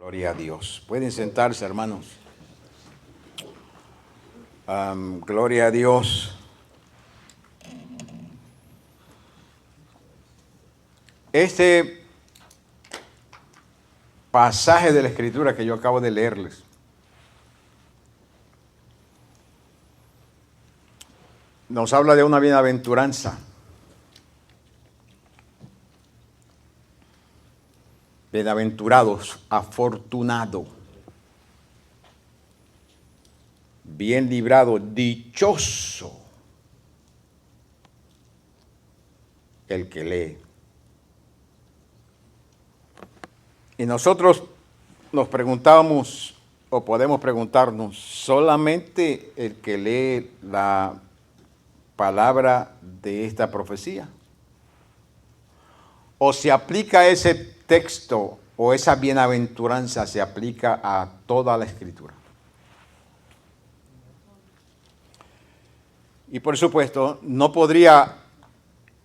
Gloria a Dios. Pueden sentarse, hermanos. Gloria a Dios. Este pasaje de la Escritura que yo acabo de leerles nos habla de una bienaventuranza. Bienaventurados, afortunado, bien librado, dichoso el que lee. Y nosotros nos preguntábamos, o podemos preguntarnos, ¿solamente el que lee la palabra de esta profecía? ¿O se aplica ese texto o esa bienaventuranza, se aplica a toda la Escritura? Y por supuesto, no podría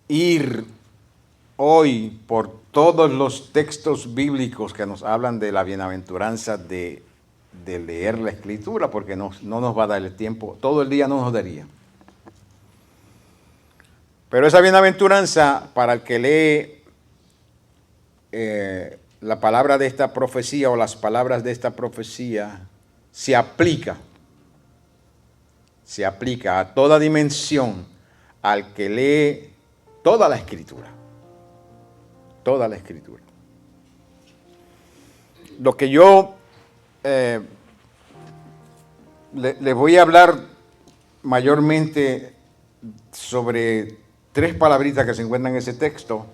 ir hoy por todos los textos bíblicos que nos hablan de la bienaventuranza de leer la Escritura, porque no nos va a dar el tiempo, todo el día no nos daría. Pero esa bienaventuranza para el que lee la palabra de esta profecía o las palabras de esta profecía se aplica a toda dimensión al que lee toda la Escritura. Toda la Escritura. Lo que yo les voy a hablar mayormente sobre tres palabritas que se encuentran en ese texto,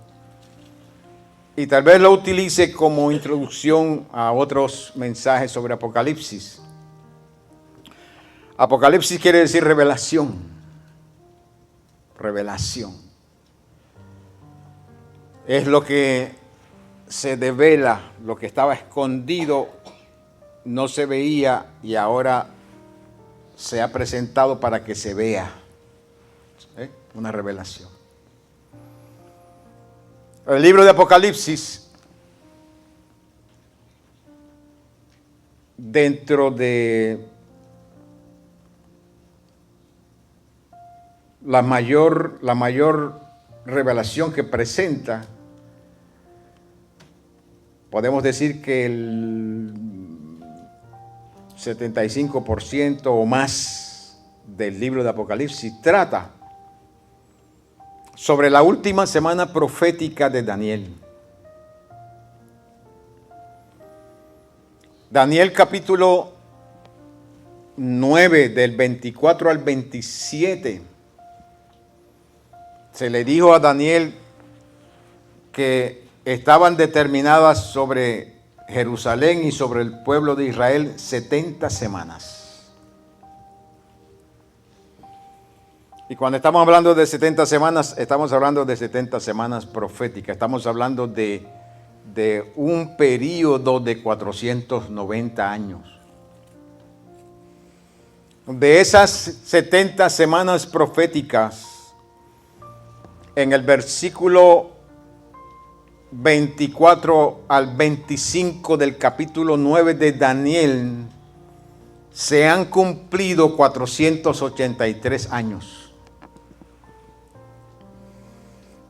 y tal vez lo utilice como introducción a otros mensajes sobre Apocalipsis. Apocalipsis quiere decir revelación. Revelación. Es lo que se devela, lo que estaba escondido, no se veía y ahora se ha presentado para que se vea. Una revelación. El libro de Apocalipsis, dentro de la mayor revelación que presenta, podemos decir que el 75% o más del libro de Apocalipsis trata sobre la última semana profética de Daniel. Daniel capítulo 9 del 24 al 27. Se le dijo a Daniel que estaban determinadas sobre Jerusalén y sobre el pueblo de Israel 70 semanas. Y cuando estamos hablando de 70 semanas, estamos hablando de 70 semanas proféticas. Estamos hablando de un período de 490 años. De esas 70 semanas proféticas, en el versículo 24 al 25 del capítulo 9 de Daniel, se han cumplido 483 años.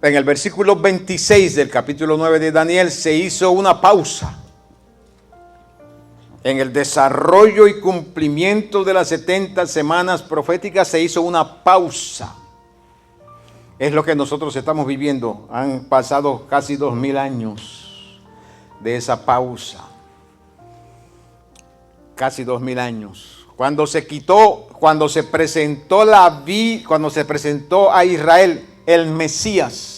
En el versículo 26 del capítulo 9 de Daniel se hizo una pausa en el desarrollo y cumplimiento de las 70 semanas proféticas. Se hizo una pausa. Es lo que nosotros estamos viviendo. Han pasado casi 2000 años de esa pausa. Casi 2000 años. Cuando se presentó a Israel el Mesías.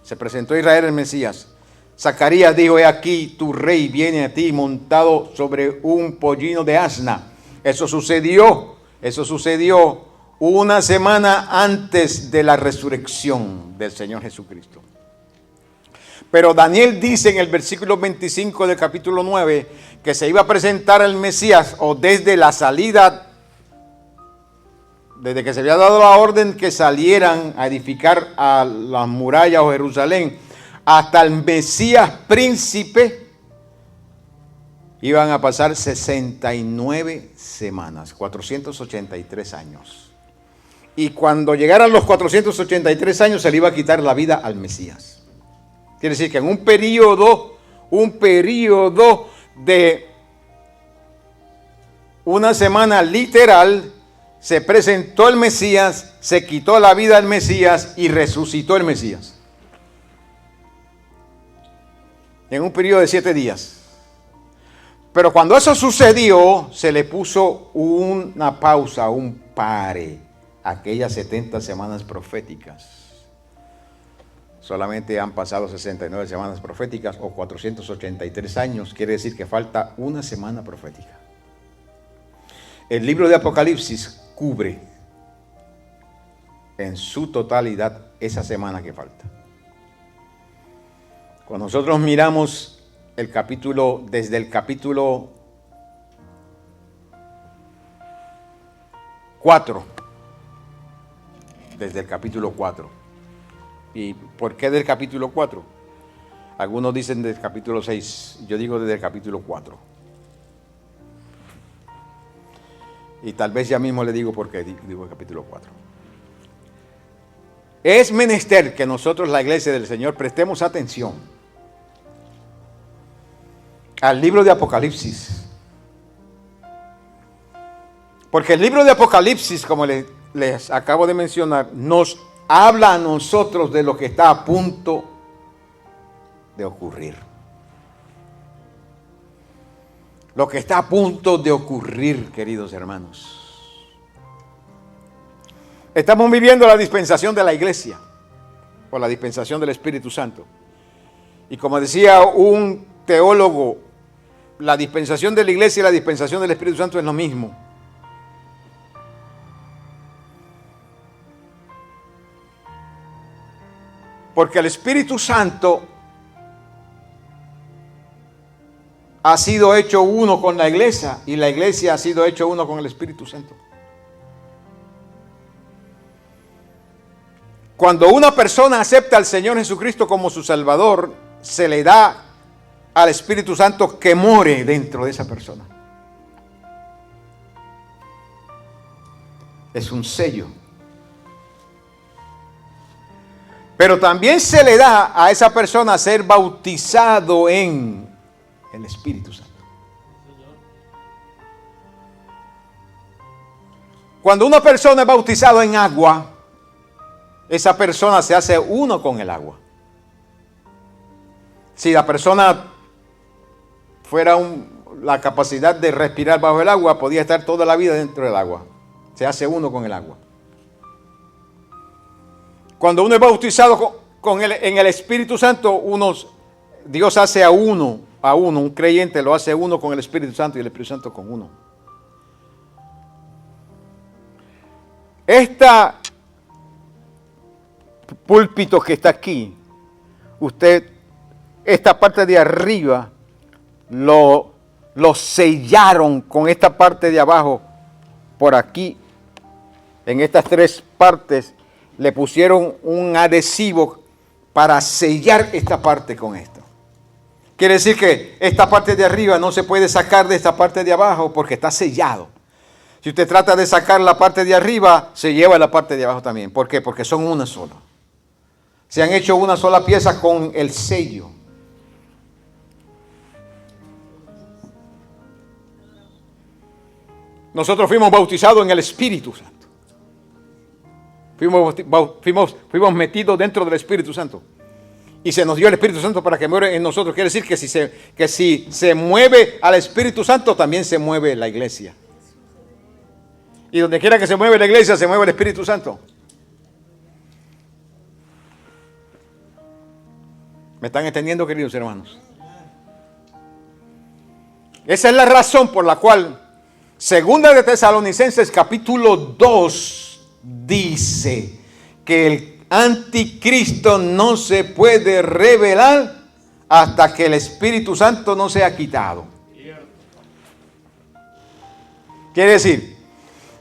Se presentó a Israel el Mesías. Zacarías dijo: he aquí tu rey viene a ti montado sobre un pollino de asna. Eso sucedió una semana antes de la resurrección del Señor Jesucristo. Pero Daniel dice en el versículo 25 del capítulo 9 que se iba a presentar el Mesías, o desde la salida, desde que se había dado la orden que salieran a edificar a las murallas o Jerusalén, hasta el Mesías príncipe, iban a pasar 69 semanas, 483 años. Y cuando llegaran los 483 años se le iba a quitar la vida al Mesías. Quiere decir que en un periodo de una semana literal, se presentó el Mesías, se quitó la vida al Mesías y resucitó el Mesías. En un periodo de 7 días. Pero cuando eso sucedió, se le puso una pausa, un pare, a aquellas 70 semanas proféticas. Solamente han pasado 69 semanas proféticas o 483 años, quiere decir que falta una semana profética. El libro de Apocalipsis cubre en su totalidad esa semana que falta. Cuando nosotros miramos el capítulo, desde el capítulo 4, desde el capítulo 4. ¿Y por qué del capítulo 4? Algunos dicen del capítulo 6, yo digo desde el capítulo 4. Y tal vez ya mismo le digo por qué digo el capítulo 4. Es menester que nosotros, la iglesia del Señor, prestemos atención al libro de Apocalipsis. Porque el libro de Apocalipsis, como les acabo de mencionar, nos habla a nosotros de lo que está a punto de ocurrir. Lo que está a punto de ocurrir, queridos hermanos. Estamos viviendo la dispensación de la iglesia, o la dispensación del Espíritu Santo. Y como decía un teólogo, la dispensación de la iglesia y la dispensación del Espíritu Santo es lo mismo. Porque el Espíritu Santo ha sido hecho uno con la iglesia y la iglesia ha sido hecho uno con el Espíritu Santo. Cuando una persona acepta al Señor Jesucristo como su Salvador, se le da al Espíritu Santo que more dentro de esa persona. Es un sello. Pero también se le da a esa persona ser bautizado en el Espíritu Santo. Cuando una persona es bautizada en agua, esa persona se hace uno con el agua. Si la persona fuera la capacidad de respirar bajo el agua, podía estar toda la vida dentro del agua. Se hace uno con el agua. Cuando uno es bautizado en el Espíritu Santo, Dios hace a uno, un creyente lo hace uno con el Espíritu Santo y el Espíritu Santo con uno. Esta púlpito que está aquí, esta parte de arriba, lo sellaron con esta parte de abajo, por aquí, en estas 3 partes, le pusieron un adhesivo para sellar esta parte con esto. Quiere decir que esta parte de arriba no se puede sacar de esta parte de abajo porque está sellado. Si usted trata de sacar la parte de arriba, se lleva la parte de abajo también. ¿Por qué? Porque son una sola. Se han hecho una sola pieza con el sello. Nosotros fuimos bautizados en el Espíritu Santo. Fuimos metidos dentro del Espíritu Santo. Y se nos dio el Espíritu Santo para que muera en nosotros. Quiere decir que si se mueve al Espíritu Santo, también se mueve la iglesia. Y donde quiera que se mueve la iglesia, se mueve el Espíritu Santo. ¿Me están entendiendo, queridos hermanos? Esa es la razón por la cual Segunda de Tesalonicenses capítulo 2 dice que el anticristo no se puede revelar hasta que el Espíritu Santo no sea quitado. Quiere decir,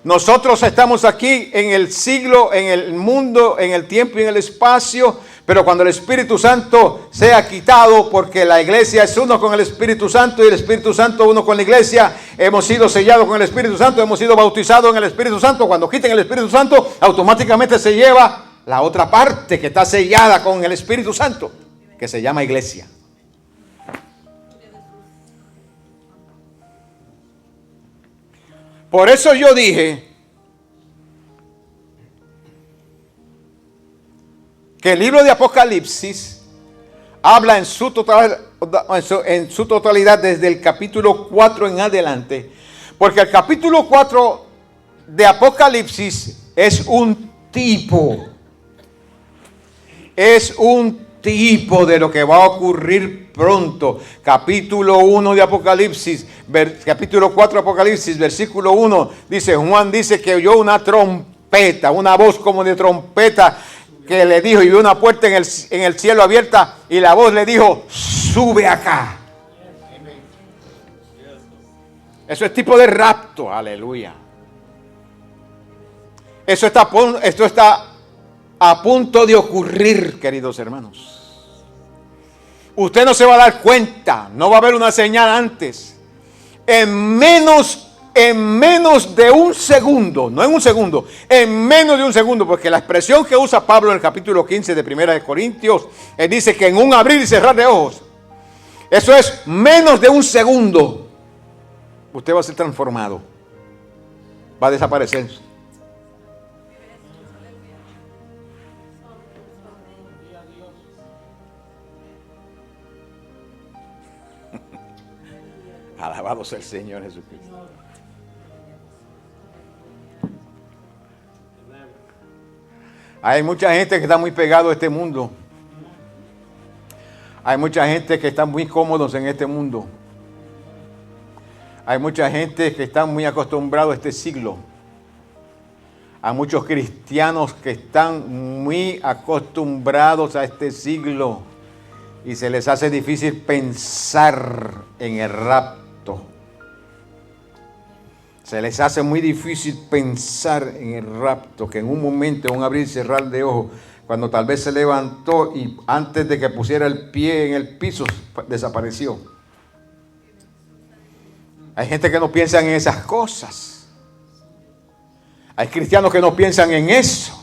nosotros estamos aquí en el siglo, en el mundo, en el tiempo y en el espacio, Pero cuando el Espíritu Santo sea quitado, porque la iglesia es uno con el Espíritu Santo y el Espíritu Santo uno con la iglesia, hemos sido sellados con el Espíritu Santo, hemos sido bautizados en el Espíritu Santo. Cuando quiten el Espíritu Santo, automáticamente se lleva la otra parte que está sellada con el Espíritu Santo, que se llama iglesia. Por eso yo dije que el libro de Apocalipsis habla en su totalidad desde el capítulo 4 en adelante, porque el capítulo 4 de Apocalipsis es un tipo de lo que va a ocurrir pronto. Capítulo 1 de Apocalipsis, capítulo 4 de Apocalipsis, versículo 1, dice, Juan dice que oyó una trompeta, una voz como de trompeta, que le dijo, y vio una puerta en el cielo abierta, y la voz le dijo, sube acá. Eso es tipo de rapto, aleluya. Esto está a punto de ocurrir, queridos hermanos. Usted no se va a dar cuenta, no va a haber una señal antes. En menos de un segundo, no en un segundo, en menos de un segundo, porque la expresión que usa Pablo en el capítulo 15 de 1 Corintios, él dice que en un abrir y cerrar de ojos, eso es menos de un segundo, usted va a ser transformado, va a desaparecer. Alabado sea el Señor Jesucristo. Hay mucha gente que está muy pegado a este mundo. Hay mucha gente que está muy cómodos en este mundo. Hay mucha gente que está muy acostumbrado a este siglo. Hay muchos cristianos que están muy acostumbrados a este siglo y se les hace difícil pensar en el rapto. Se les hace muy difícil pensar en el rapto, que en un momento, en un abrir y cerrar de ojos, cuando tal vez se levantó y antes de que pusiera el pie en el piso, desapareció. Hay gente que no piensa en esas cosas. Hay cristianos que no piensan en eso,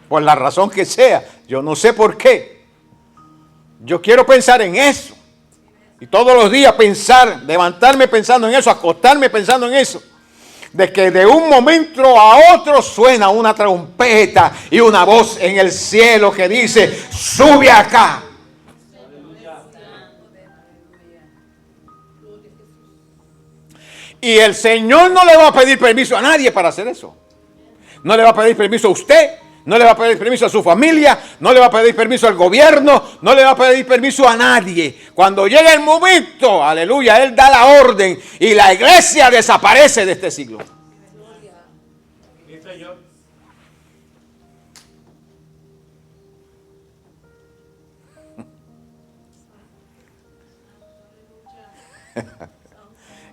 por la razón que sea. Yo no sé por qué. Yo quiero pensar en eso. Y todos los días pensar, levantarme pensando en eso, acostarme pensando en eso. De que de un momento a otro suena una trompeta y una voz en el cielo que dice, sube acá. Y el Señor no le va a pedir permiso a nadie para hacer eso. No le va a pedir permiso a usted, no le va a pedir permiso a su familia, no le va a pedir permiso al gobierno, no le va a pedir permiso a nadie. Cuando llegue el momento, aleluya, Él da la orden y la iglesia desaparece de este siglo.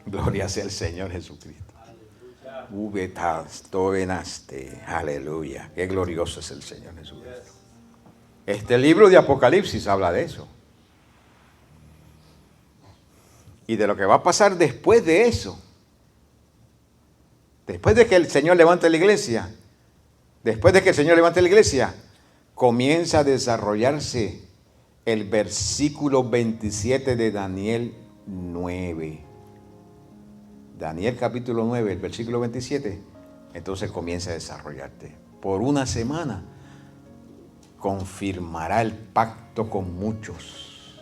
Gloria sea el Señor Jesucristo. Aleluya. Qué glorioso es el Señor Jesucristo. Este libro de Apocalipsis habla de eso. Y de lo que va a pasar después de eso. Después de que el Señor levante la iglesia. Después de que el Señor levante la iglesia. Comienza a desarrollarse el versículo 27 de Daniel 9. Daniel capítulo 9, el versículo 27, entonces comienza a desarrollarte. Por una semana confirmará el pacto con muchos.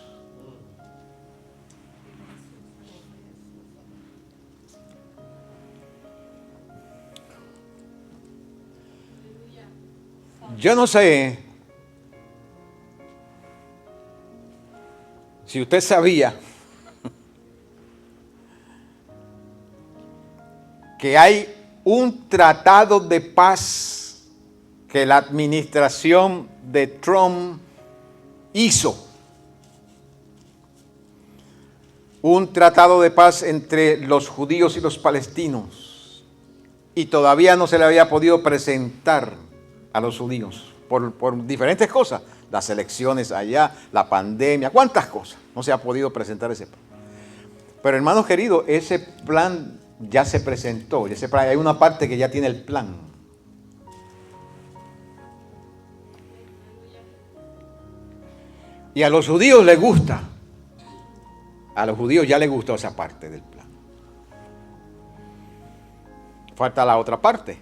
Yo no sé si usted sabía que hay un tratado de paz que la administración de Trump hizo. Un tratado de paz entre los judíos y los palestinos. Y todavía no se le había podido presentar a los judíos por diferentes cosas. las elecciones allá, la pandemia, cuántas cosas. No se ha podido presentar ese plan. Pero hermanos queridos, ese plan ya se presentó. Ese plan, hay una parte que ya tiene el plan. Y a los judíos les gusta. A los judíos ya les gustó esa parte del plan. Falta la otra parte.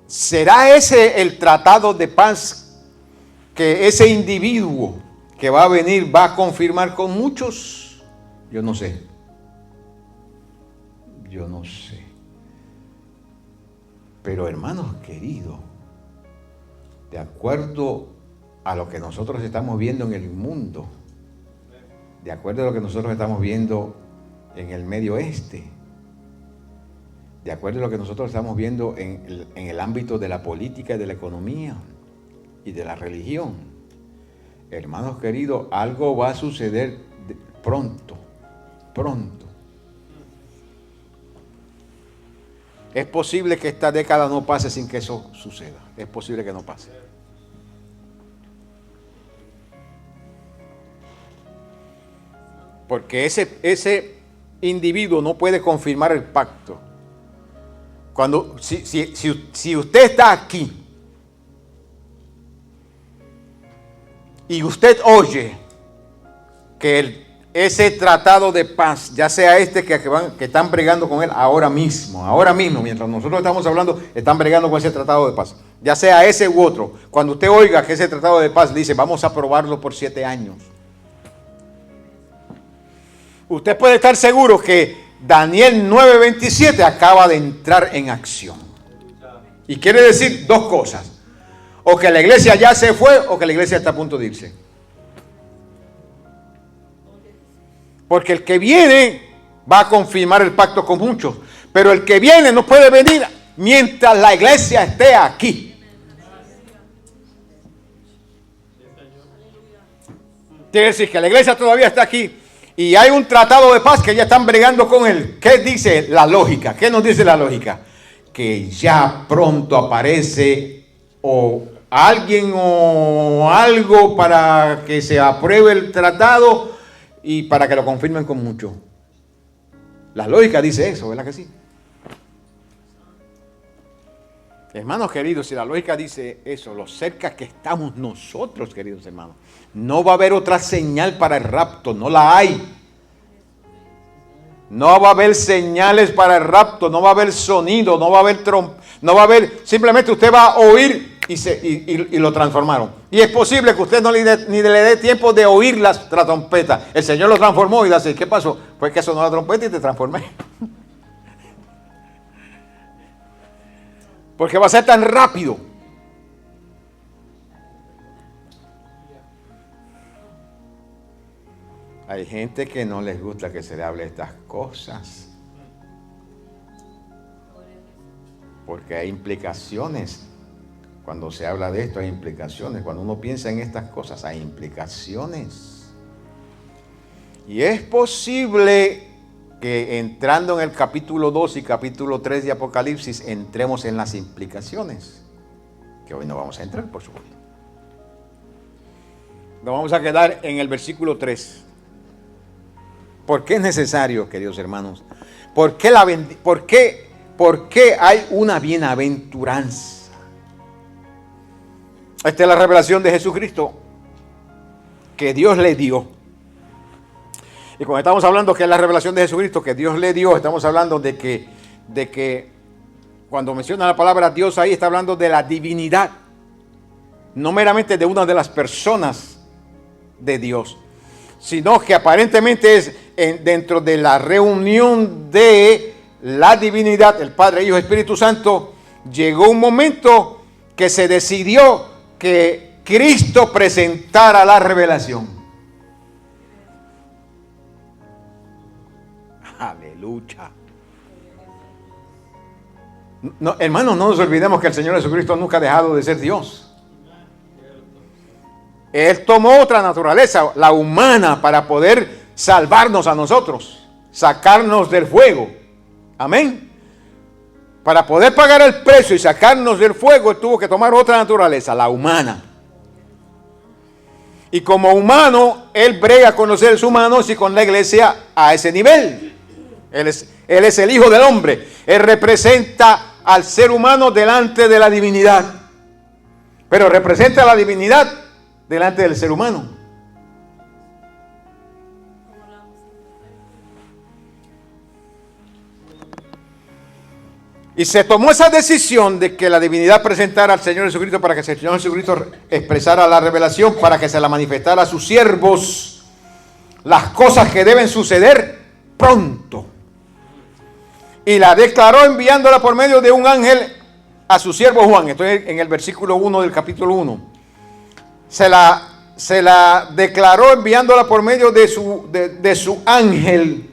¿Será ese el tratado de paz que ese individuo que va a venir va a confirmar con muchos? Yo no sé. Yo no sé. Pero hermanos queridos, de acuerdo a lo que nosotros estamos viendo en el mundo, de acuerdo a lo que nosotros estamos viendo en el Medio Oeste, de acuerdo a lo que nosotros estamos viendo en el ámbito de la política y de la economía y de la religión, hermanos queridos, algo va a suceder pronto, pronto. Es posible que esta década no pase sin que eso suceda. Es posible que no pase. Porque ese individuo no puede confirmar el pacto. Si usted está aquí y usted oye que ese tratado de paz, ya sea este que están bregando con él ahora mismo, mientras nosotros estamos hablando, están bregando con ese tratado de paz, ya sea ese u otro, cuando usted oiga que ese tratado de paz dice, vamos a aprobarlo por 7 años, usted puede estar seguro que Daniel 9:27 acaba de entrar en acción. Y quiere decir dos cosas. O que la iglesia ya se fue o que la iglesia está a punto de irse. Porque el que viene va a confirmar el pacto con muchos. Pero el que viene no puede venir mientras la iglesia esté aquí. Quiere decir que la iglesia todavía está aquí. Y hay un tratado de paz que ya están bregando con él. ¿Qué dice la lógica? ¿Qué nos dice la lógica? Que ya pronto aparece o alguien o algo para que se apruebe el tratado y para que lo confirmen con mucho. La lógica dice eso, ¿verdad que sí? Hermanos queridos, si la lógica dice eso, lo cerca que estamos nosotros, queridos hermanos, no va a haber otra señal para el rapto, no la hay. No va a haber señales para el rapto, no va a haber sonido, no va a haber no va a haber, simplemente usted va a oír y lo transformaron. Y es posible que usted no ni le dé tiempo de oír la trompeta. El Señor lo transformó y dice, ¿qué pasó? Pues que sonó la trompeta y te transformé. Porque va a ser tan rápido. Hay gente que no les gusta que se le hable estas cosas. Porque hay implicaciones. Cuando se habla de esto hay implicaciones. Cuando uno piensa en estas cosas hay implicaciones. Y es posible que entrando en el capítulo 2 y capítulo 3 de Apocalipsis entremos en las implicaciones, que hoy no vamos a entrar, por supuesto. Nos vamos a quedar en el versículo 3. ¿Por qué es necesario, queridos hermanos? ¿Por qué hay una bienaventuranza? Esta es la revelación de Jesucristo que Dios le dio. Y cuando estamos hablando que es la revelación de Jesucristo que Dios le dio, estamos hablando de que cuando menciona la palabra Dios ahí está hablando de la divinidad, no meramente de una de las personas de Dios, sino que aparentemente es dentro de la reunión de la divinidad, el Padre, Hijo y Espíritu Santo, llegó un momento que se decidió que Cristo presentara la revelación. Aleluya. No, hermanos, no nos olvidemos que el Señor Jesucristo nunca ha dejado de ser Dios. Él tomó otra naturaleza, la humana, para poder salvarnos a nosotros, sacarnos del fuego. Amén. Para poder pagar el precio y sacarnos del fuego, Él tuvo que tomar otra naturaleza, la humana. Y como humano, Él brega con los seres humanos y con la iglesia a ese nivel. Él es el Hijo del Hombre. Él representa al ser humano delante de la divinidad. Pero representa a la divinidad delante del ser humano. Y se tomó esa decisión de que la divinidad presentara al Señor Jesucristo para que el Señor Jesucristo expresara la revelación, para que se la manifestara a sus siervos las cosas que deben suceder pronto. Y la declaró enviándola por medio de un ángel a su siervo Juan. Estoy en el versículo 1 del capítulo 1. Se la declaró enviándola por medio de su ángel.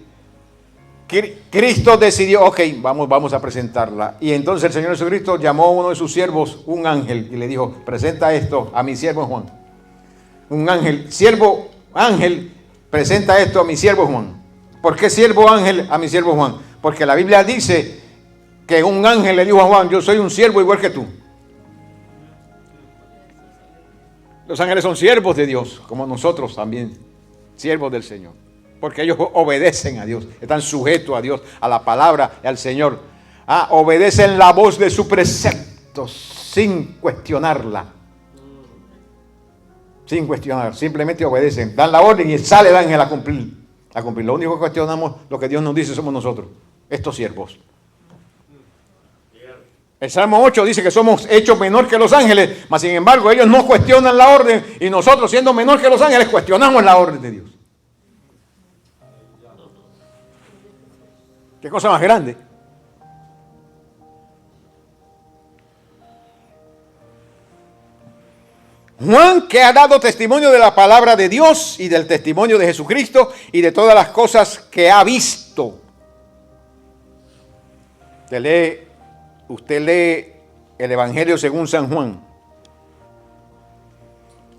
Cristo decidió, ok, vamos a presentarla. Y entonces el Señor Jesucristo llamó a uno de sus siervos, un ángel, y le dijo, presenta esto a mi siervo Juan. Un ángel, siervo ángel, presenta esto a mi siervo Juan. ¿Por qué siervo ángel a mi siervo Juan? Porque la Biblia dice que un ángel le dijo a Juan, yo soy un siervo igual que tú. Los ángeles son siervos de Dios, como nosotros también, siervos del Señor. Porque ellos obedecen a Dios, están sujetos a Dios, a la palabra y al Señor. Obedecen la voz de su precepto sin cuestionarla. Sin cuestionar, simplemente obedecen. Dan la orden y sale el ángel a cumplir. Lo único que cuestionamos, lo que Dios nos dice, somos nosotros, estos siervos. El Salmo 8 dice que somos hechos menor que los ángeles, mas sin embargo ellos no cuestionan la orden y nosotros, siendo menor que los ángeles, cuestionamos la orden de Dios. ¿Qué cosa más grande? Juan, que ha dado testimonio de la palabra de Dios y del testimonio de Jesucristo y de todas las cosas que ha visto. Usted lee el Evangelio según San Juan,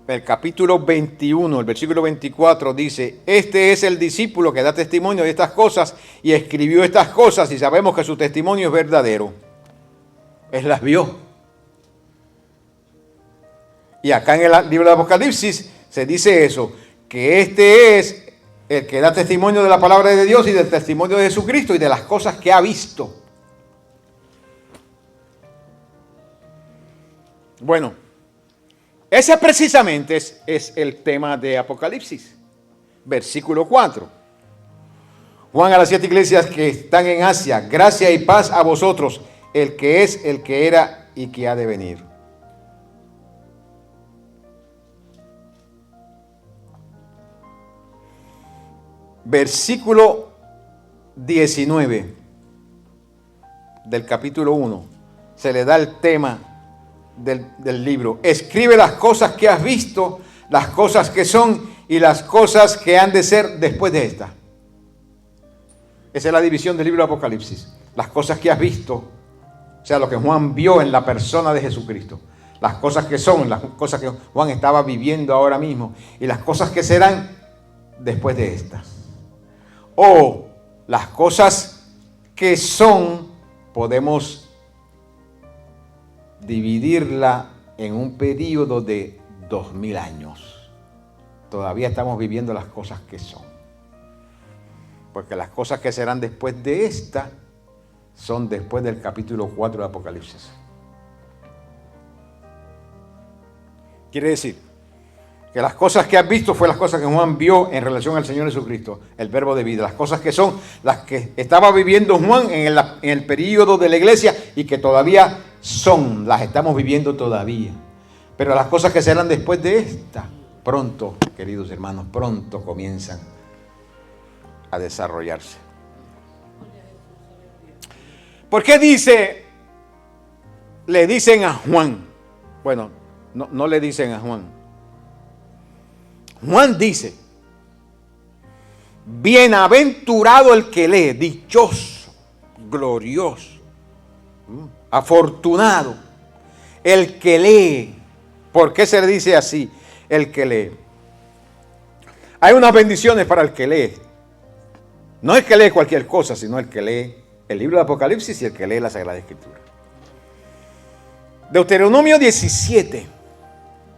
el capítulo 21, el versículo 24 dice, este es el discípulo que da testimonio de estas cosas y escribió estas cosas y sabemos que su testimonio es verdadero. Él las vio. Y acá en el libro de Apocalipsis se dice eso, que este es el que da testimonio de la palabra de Dios y del testimonio de Jesucristo y de las cosas que ha visto. Bueno, ese precisamente es el tema de Apocalipsis, versículo 4. Juan a las 7 iglesias que están en Asia, gracia y paz a vosotros, el que es, el que era y que ha de venir. Versículo 19 del capítulo 1, se le da el tema del libro. Escribe las cosas que has visto, las cosas que son y las cosas que han de ser después de esta. Esa es la división del libro de Apocalipsis. Las cosas que has visto, o sea, lo que Juan vio en la persona de Jesucristo. Las cosas que son, las cosas que Juan estaba viviendo ahora mismo. Y las cosas que serán después de estas. O las cosas que son, podemos dividirla en un periodo de 2000 años. Todavía estamos viviendo las cosas que son. Porque las cosas que serán después de esta son después del capítulo 4 de Apocalipsis. Quiere decir que las cosas que has visto fue las cosas que Juan vio en relación al Señor Jesucristo, el verbo de vida. Las cosas que son las que estaba viviendo Juan en el periodo de la iglesia y que todavía son, las estamos viviendo todavía. Pero las cosas que serán después de esta, pronto, queridos hermanos, pronto comienzan a desarrollarse. ¿Por qué le dicen a Juan? Bueno, no le dicen a Juan. Juan dice, bienaventurado el que lee, dichoso, glorioso, afortunado, el que lee. ¿Por qué se le dice así? El que lee. Hay unas bendiciones para el que lee. No el que lee cualquier cosa, sino el que lee el libro de Apocalipsis y el que lee la Sagrada Escritura. Deuteronomio 17,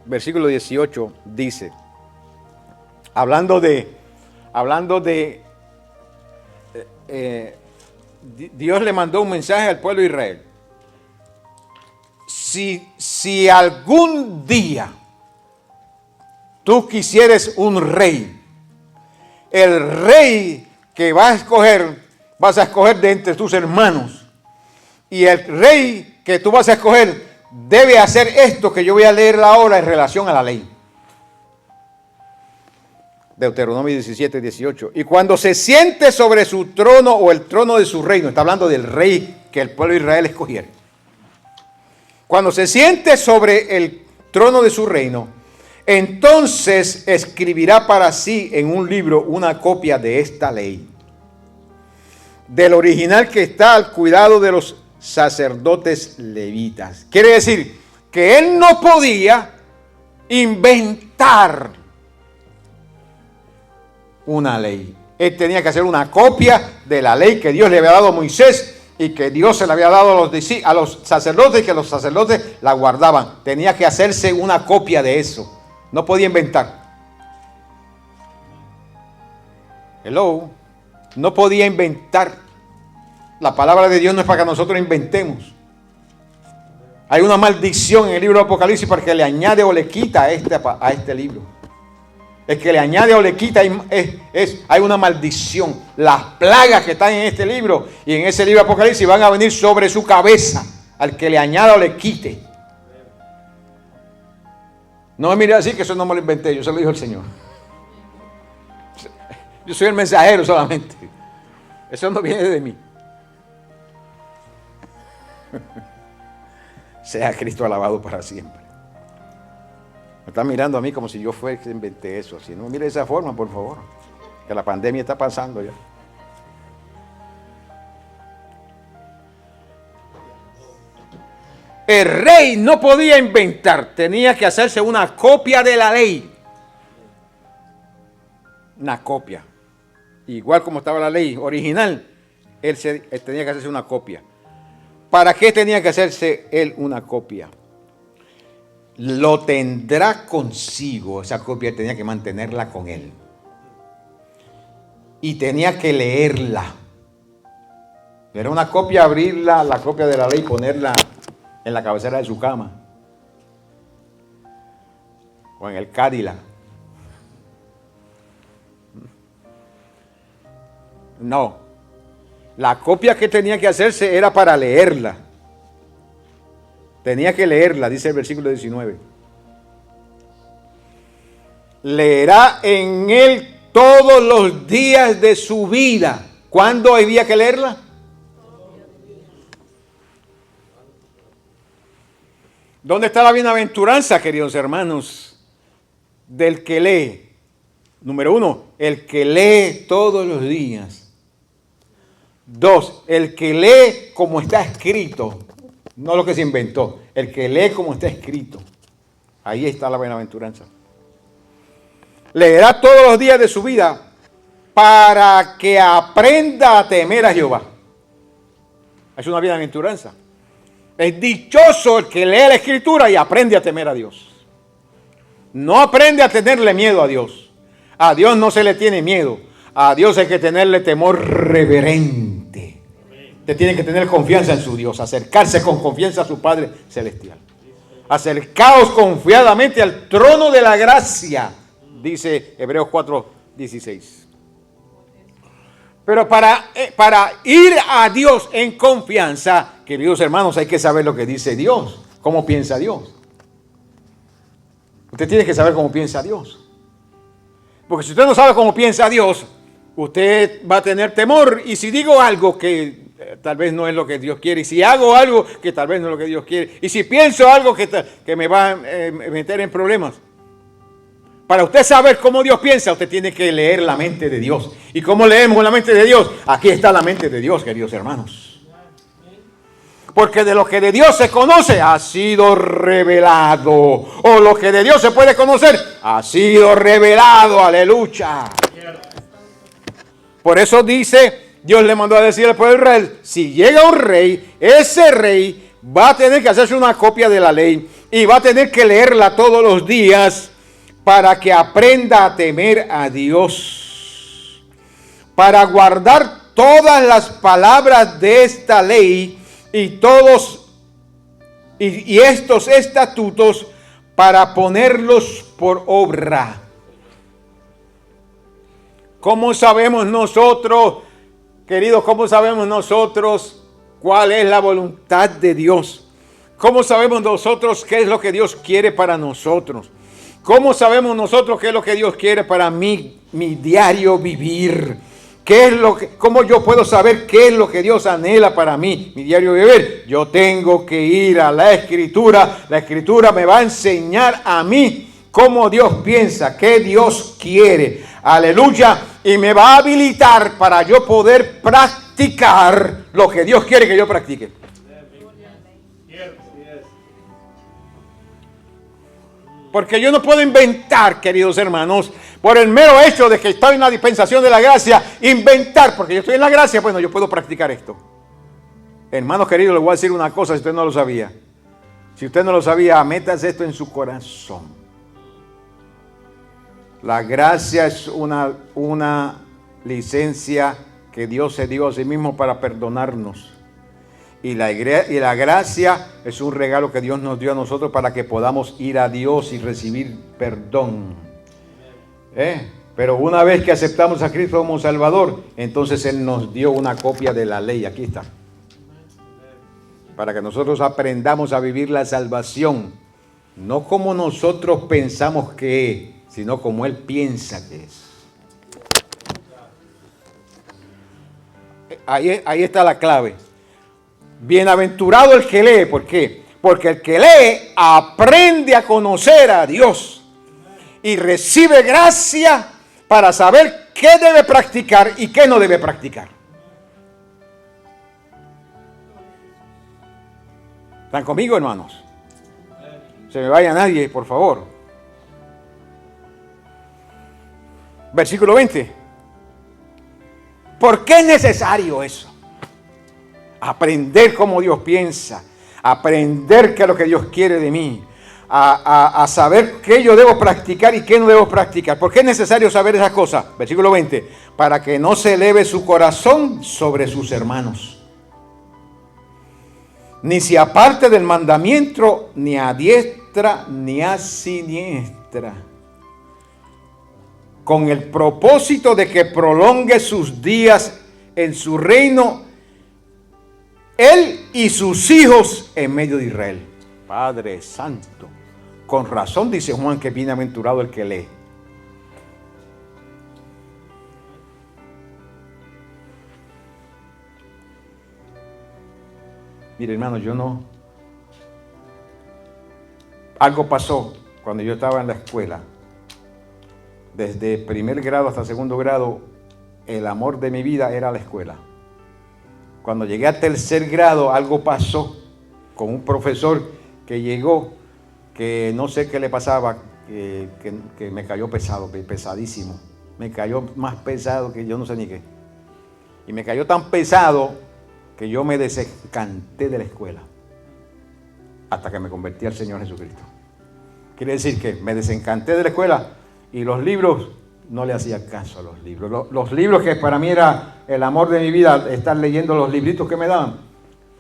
versículo 18 dice, hablando de Dios le mandó un mensaje al pueblo de Israel. Si algún día tú quisieres un rey, el rey que vas a escoger de entre tus hermanos, y el rey que tú vas a escoger debe hacer esto que yo voy a leer ahora en relación a la ley. Deuteronomio 17, 18. Y cuando se siente sobre su trono o el trono de su reino, está hablando del rey que el pueblo de Israel escogiera. Cuando se siente sobre el trono de su reino, entonces escribirá para sí en un libro una copia de esta ley, del original que está al cuidado de los sacerdotes levitas. Quiere decir que él no podía inventar una ley. Él tenía que hacer una copia de la ley que Dios le había dado a Moisés y que Dios se la había dado a los sacerdotes, y que los sacerdotes la guardaban. Tenía que hacerse una copia de eso. No podía inventar. Hello. No podía inventar. La palabra de Dios no es para que nosotros inventemos. Hay una maldición en el libro de Apocalipsis para que le añade o le quita a este libro. El que le añade o le quita hay una maldición. Las plagas que están en este libro y en ese libro de Apocalipsis van a venir sobre su cabeza al que le añada o le quite. No me mire así, que eso no me lo inventé, yo se lo dijo el Señor. Yo soy el mensajero solamente. Eso no viene de mí. Sea Cristo alabado para siempre. Me está mirando a mí como si yo fuera el que inventé eso. Si no, mire de esa forma, por favor. Que la pandemia está pasando ya. El rey no podía inventar, tenía que hacerse una copia de la ley. Una copia. Igual como estaba la ley original, él tenía que hacerse una copia. ¿Para qué tenía que hacerse él una copia? Lo tendrá consigo, esa copia tenía que mantenerla con él. Y tenía que leerla. Era una copia, abrirla, la copia de la ley, ponerla en la cabecera de su cama. O en el Cadillac. No. La copia que tenía que hacerse era para leerla. Tenía que leerla, dice el versículo 19. Leerá en él todos los días de su vida. ¿Cuándo había que leerla? ¿Dónde está la bienaventuranza, queridos hermanos? Del que lee. Número 1, el que lee todos los días. 2, el que lee como está escrito, no lo que se inventó, el que lee como está escrito. Ahí está la bienaventuranza. Leerá todos los días de su vida para que aprenda a temer a Jehová. Es una bienaventuranza. Es dichoso el que lee la Escritura y aprende a temer a Dios. No aprende a tenerle miedo a Dios. A Dios no se le tiene miedo. A Dios hay que tenerle temor reverente. Usted tiene que tener confianza en su Dios, acercarse con confianza a su Padre Celestial. Acercaos confiadamente al trono de la gracia, dice Hebreos 4:16. Pero para ir a Dios en confianza, queridos hermanos, hay que saber lo que dice Dios, cómo piensa Dios. Usted tiene que saber cómo piensa Dios. Porque si usted no sabe cómo piensa Dios, usted va a tener temor. Y si digo algo que tal vez no es lo que Dios quiere, y si hago algo que tal vez no es lo que Dios quiere, y si pienso algo que me va a meter en problemas. Para usted saber cómo Dios piensa, usted tiene que leer la mente de Dios. ¿Y cómo leemos la mente de Dios? Aquí está la mente de Dios, queridos hermanos. Porque de lo que de Dios se conoce, ha sido revelado. O lo que de Dios se puede conocer, ha sido revelado. Aleluya. Por eso dice Dios le mandó a decir al pueblo de Israel, si llega un rey, ese rey va a tener que hacerse una copia de la ley y va a tener que leerla todos los días para que aprenda a temer a Dios, para guardar todas las palabras de esta ley y estos estatutos para ponerlos por obra. ¿Cómo sabemos nosotros, queridos, cómo sabemos nosotros cuál es la voluntad de Dios? ¿Cómo sabemos nosotros qué es lo que Dios quiere para nosotros? ¿Cómo sabemos nosotros qué es lo que Dios quiere para mí, mi diario vivir? ¿Cómo yo puedo saber qué es lo que Dios anhela para mí, mi diario vivir? Yo tengo que ir a la Escritura. La Escritura me va a enseñar a mí cómo Dios piensa, qué Dios quiere. Aleluya. Y me va a habilitar para yo poder practicar lo que Dios quiere que yo practique. Porque yo no puedo inventar, queridos hermanos, por el mero hecho de que estoy en la dispensación de la gracia, inventar, porque yo estoy en la gracia, bueno, yo puedo practicar esto. Hermanos queridos, les voy a decir una cosa si usted no lo sabía. Si usted no lo sabía, métase esto en su corazón. La gracia es una licencia que Dios se dio a sí mismo para perdonarnos. Y la gracia es un regalo que Dios nos dio a nosotros para que podamos ir a Dios y recibir perdón. Pero una vez que aceptamos a Cristo como Salvador, entonces Él nos dio una copia de la ley. Aquí está. Para que nosotros aprendamos a vivir la salvación. No como nosotros pensamos que es, sino como Él piensa que es. Ahí está la clave. Bienaventurado el que lee. ¿Por qué? Porque el que lee aprende a conocer a Dios y recibe gracia para saber qué debe practicar y qué no debe practicar. ¿Están conmigo, hermanos? Se me vaya nadie, por favor. Versículo 20. ¿Por qué es necesario eso? Aprender cómo Dios piensa, aprender qué es lo que Dios quiere de mí, a saber qué yo debo practicar y qué no debo practicar. ¿Por qué es necesario saber esas cosas? Versículo 20, para que no se eleve su corazón sobre sus hermanos, ni se aparte del mandamiento, ni a diestra ni a siniestra, con el propósito de que prolongue sus días en su reino, él y sus hijos en medio de Israel. Padre Santo, con razón dice Juan que bienaventurado el que lee. Mire, hermano, algo pasó cuando yo estaba en la escuela. Desde primer grado hasta segundo grado, el amor de mi vida era la escuela. Cuando llegué a tercer grado, algo pasó con un profesor que llegó, que no sé qué le pasaba, que me cayó pesado, pesadísimo. Me cayó más pesado que yo no sé ni qué. Y me cayó tan pesado que yo me desencanté de la escuela hasta que me convertí al Señor Jesucristo. Quiere decir que me desencanté de la escuela y los libros, no le hacía caso a los libros. Los libros que para mí era el amor de mi vida, estar leyendo los libritos que me daban,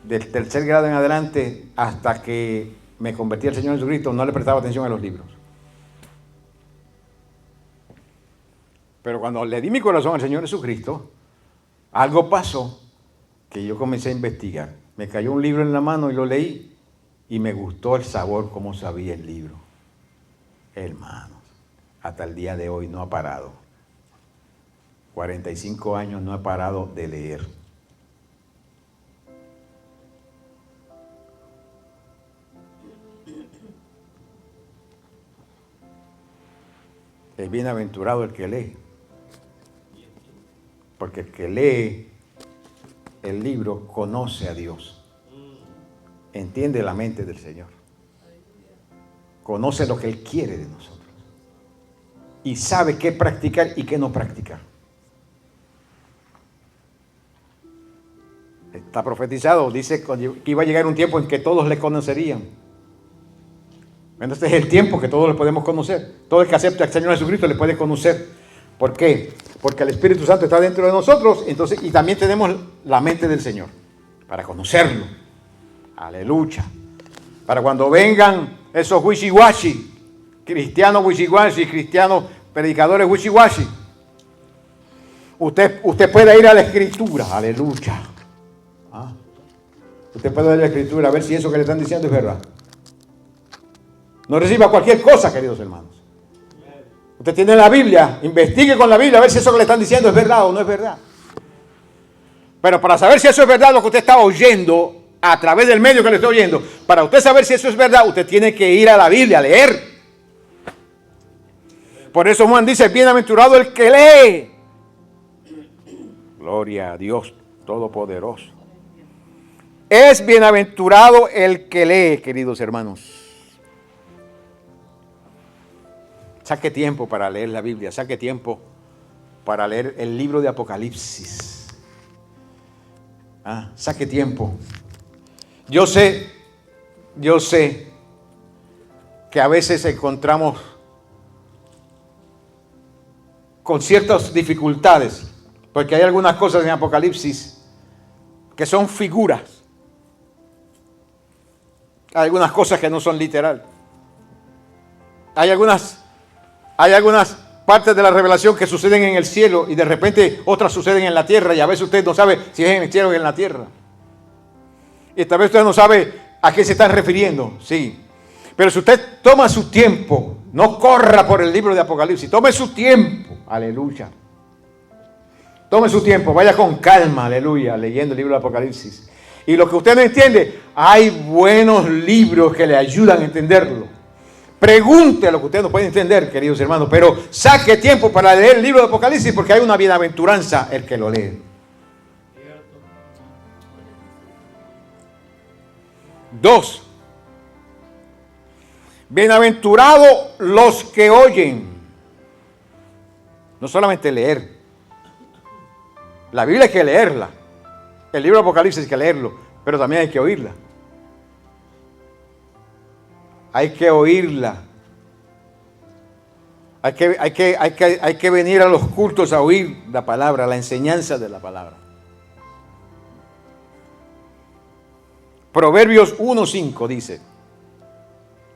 del tercer grado en adelante hasta que me convertí al Señor Jesucristo, no le prestaba atención a los libros. Pero cuando le di mi corazón al Señor Jesucristo, algo pasó que yo comencé a investigar. Me cayó un libro en la mano y lo leí y me gustó el sabor, como sabía el libro. Hermanos, hasta el día de hoy no ha parado. 45 años no he parado de leer. Es bienaventurado el que lee. Porque el que lee el libro conoce a Dios. Entiende la mente del Señor. Conoce lo que Él quiere de nosotros. Y sabe qué practicar y qué no practicar. Está profetizado, dice que iba a llegar un tiempo en que todos le conocerían. Bueno, este es el tiempo que todos le podemos conocer. Todo el que acepta al Señor Jesucristo le puede conocer. ¿Por qué? Porque el Espíritu Santo está dentro de nosotros, entonces, y también tenemos la mente del Señor para conocerlo. Aleluya. Para cuando vengan esos wishy-washy, cristianos wishy-washy, cristianos predicadores wishy-washy, usted puede ir a la Escritura. Aleluya. Usted puede ir a la Escritura a ver si eso que le están diciendo es verdad. No reciba cualquier cosa, queridos hermanos. Usted tiene la Biblia, investigue con la Biblia a ver si eso que le están diciendo es verdad o no es verdad. Pero para saber si eso es verdad, lo que usted está oyendo a través del medio que le estoy oyendo, para usted saber si eso es verdad, usted tiene que ir a la Biblia a leer. Por eso Juan dice, bienaventurado el que lee. Gloria a Dios Todopoderoso. Es bienaventurado el que lee, queridos hermanos. Saque tiempo para leer la Biblia, saque tiempo para leer el libro de Apocalipsis. Saque tiempo. Yo sé que a veces encontramos con ciertas dificultades, porque hay algunas cosas en Apocalipsis que son figuras. Hay algunas cosas que no son literal. Hay algunas partes de la revelación que suceden en el cielo y de repente otras suceden en la tierra y a veces usted no sabe si es en el cielo o en la tierra. Y tal vez usted no sabe a qué se están refiriendo, sí. Pero si usted toma su tiempo, no corra por el libro de Apocalipsis, tome su tiempo, aleluya. Tome su tiempo, vaya con calma, aleluya, leyendo el libro de Apocalipsis. Y lo que usted no entiende, hay buenos libros que le ayudan a entenderlo. Pregunte lo que usted no puede entender, queridos hermanos, pero saque tiempo para leer el libro de Apocalipsis porque hay una bienaventuranza el que lo lee. 2. Bienaventurados los que oyen. No solamente leer. La Biblia hay que leerla. El libro de Apocalipsis hay que leerlo, pero también hay que oírla. Hay que oírla. Hay que venir a los cultos a oír la palabra, la enseñanza de la palabra. Proverbios 1:5 dice,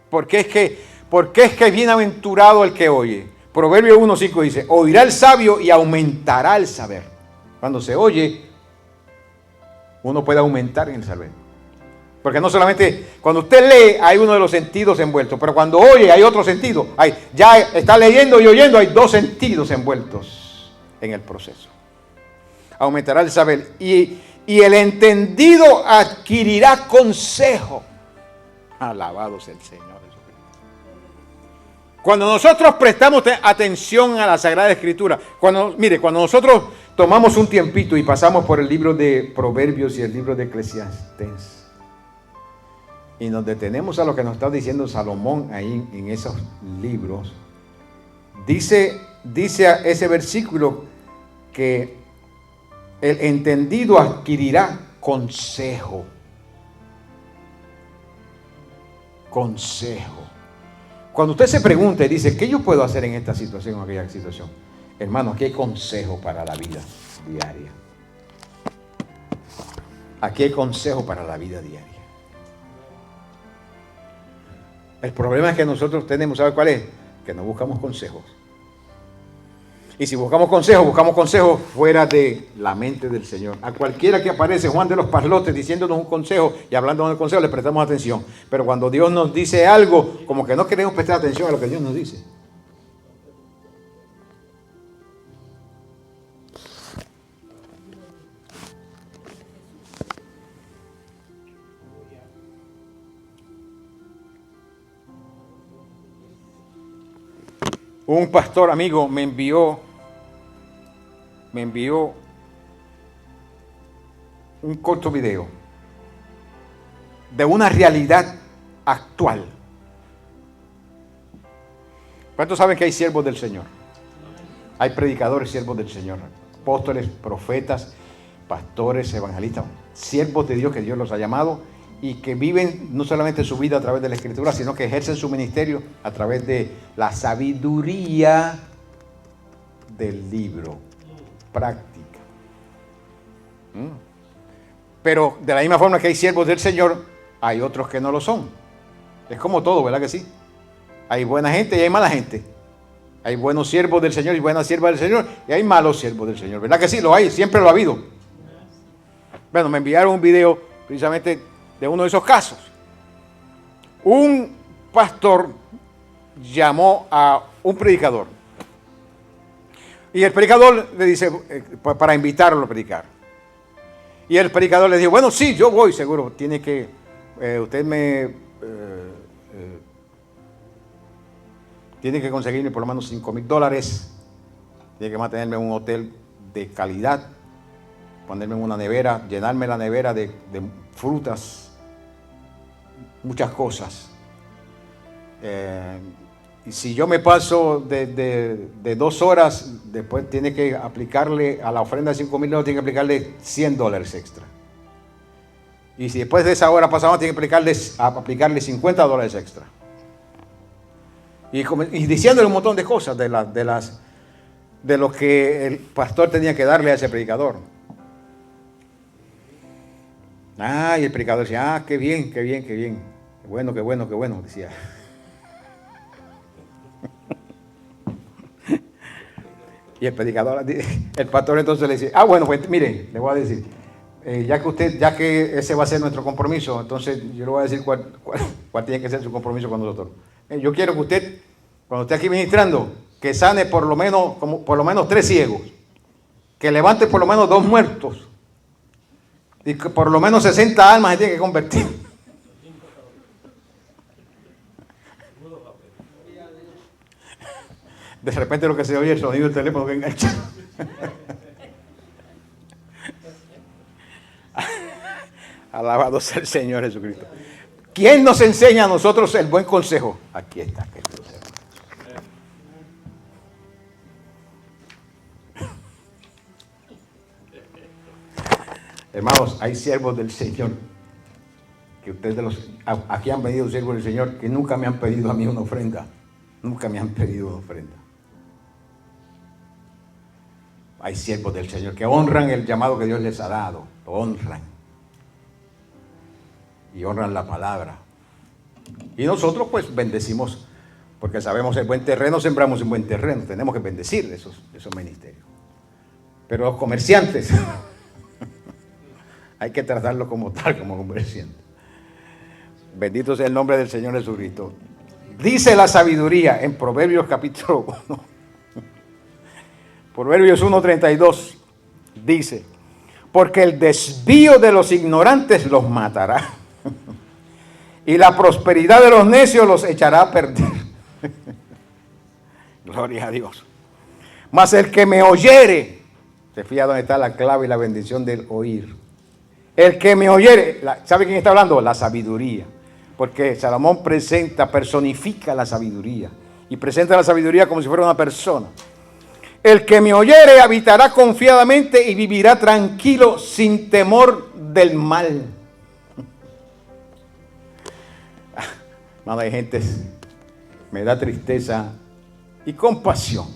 ¿por qué es que bienaventurado el que oye? Proverbios 1:5 dice, oirá el sabio y aumentará el saber. Cuando se oye, uno puede aumentar en el saber. Porque no solamente, cuando usted lee hay uno de los sentidos envueltos, pero cuando oye hay otro sentido. Ya está leyendo y oyendo, hay dos sentidos envueltos en el proceso. Aumentará el saber y el entendido adquirirá consejo. Alabado sea el Señor Jesucristo. Cuando nosotros prestamos atención a la Sagrada Escritura, cuando nosotros tomamos un tiempito y pasamos por el libro de Proverbios y el libro de Eclesiastés, y nos detenemos a lo que nos está diciendo Salomón ahí en esos libros, dice ese versículo que el entendido adquirirá consejo. Consejo. Cuando usted se pregunta y dice, ¿qué yo puedo hacer en esta situación o aquella situación? Hermano, aquí hay consejo para la vida diaria. Aquí hay consejo para la vida diaria. El problema es que nosotros tenemos, ¿sabe cuál es? Que no buscamos consejos. Y si buscamos consejos fuera de la mente del Señor. A cualquiera que aparece, Juan de los Parlotes, diciéndonos un consejo y hablándonos del consejo, le prestamos atención. Pero cuando Dios nos dice algo, como que no queremos prestar atención a lo que Dios nos dice. Un pastor amigo me envió un corto video de una realidad actual. ¿Cuántos saben que hay siervos del Señor? Hay predicadores, siervos del Señor, apóstoles, profetas, pastores, evangelistas, siervos de Dios que Dios los ha llamado y que viven no solamente su vida a través de la Escritura, sino que ejercen su ministerio a través de la sabiduría del libro, práctica. Pero de la misma forma que hay siervos del Señor, hay otros que no lo son. Es como todo, ¿verdad que sí? Hay buena gente y hay mala gente. Hay buenos siervos del Señor y buenas siervas del Señor, y hay malos siervos del Señor. ¿Verdad que sí? Lo hay, siempre lo ha habido. Bueno, me enviaron un video precisamente de uno de esos casos. Un pastor llamó a un predicador. Y el predicador le dice, para invitarlo a predicar. Y el predicador le dijo, bueno, sí, yo voy, seguro. Tiene que, usted me... tiene que conseguirme por lo menos $5,000. Tiene que mantenerme en un hotel de calidad, ponerme en una nevera, llenarme la nevera de frutas, muchas cosas. Y si yo me paso de 2 horas, después tiene que aplicarle a la ofrenda de $5,000, tiene que aplicarle $100 extra. Y si después de esa hora pasada, tiene que aplicarle $50 extra. Y diciéndole un montón de cosas de lo que el pastor tenía que darle a ese predicador. Y el predicador decía, qué bien, qué bien, qué bien. Qué bueno, qué bueno, qué bueno, decía. Y el predicador, el pastor entonces le dice, bueno, pues mire, le voy a decir, ya que ese va a ser nuestro compromiso, entonces yo le voy a decir cuál tiene que ser su compromiso con nosotros. Yo quiero que usted, cuando esté aquí ministrando, que sane por lo menos 3 ciegos, que levante por lo menos 2 muertos, y que por lo menos 60 almas se tienen que convertir. De repente lo que se oye es el sonido del teléfono que engancha. Alabado sea el Señor Jesucristo. ¿Quién nos enseña a nosotros el buen consejo? Aquí está, queridos hermanos. Hermanos, hay siervos del Señor que ustedes aquí han venido siervos del Señor que nunca me han pedido a mí una ofrenda. Nunca me han pedido una ofrenda. Hay siervos del Señor que honran el llamado que Dios les ha dado. Lo honran. Y honran la palabra. Y nosotros pues bendecimos, porque sabemos el buen terreno, sembramos en buen terreno. Tenemos que bendecir esos ministerios. Pero los comerciantes, hay que tratarlos como tal, como comerciantes. Bendito sea el nombre del Señor Jesucristo. Dice la sabiduría en Proverbios capítulo 1. Proverbios 1:32 dice, porque el desvío de los ignorantes los matará. Y la prosperidad de los necios los echará a perder. Gloria a Dios. Mas el que me oyere, se fija dónde está la clave y la bendición del oír. El que me oyere, ¿sabe quién está hablando? La sabiduría. Porque Salomón personifica la sabiduría. Y presenta la sabiduría como si fuera una persona. El que me oyere habitará confiadamente y vivirá tranquilo sin temor del mal. Hermano, hay gente, me da tristeza y compasión.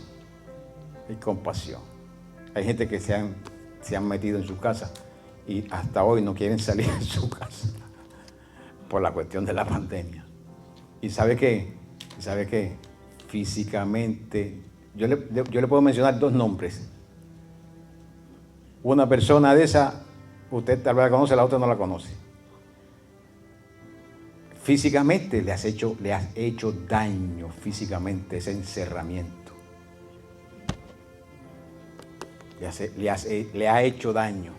Y compasión. Hay gente que se han metido en su casa y hasta hoy no quieren salir de su casa por la cuestión de la pandemia. ¿Y sabe qué? Físicamente, yo le puedo mencionar 2 nombres. Una persona de esa, usted tal vez la conoce, la otra no la conoce. Físicamente le has hecho daño, físicamente, ese encerramiento. Le ha hecho daño.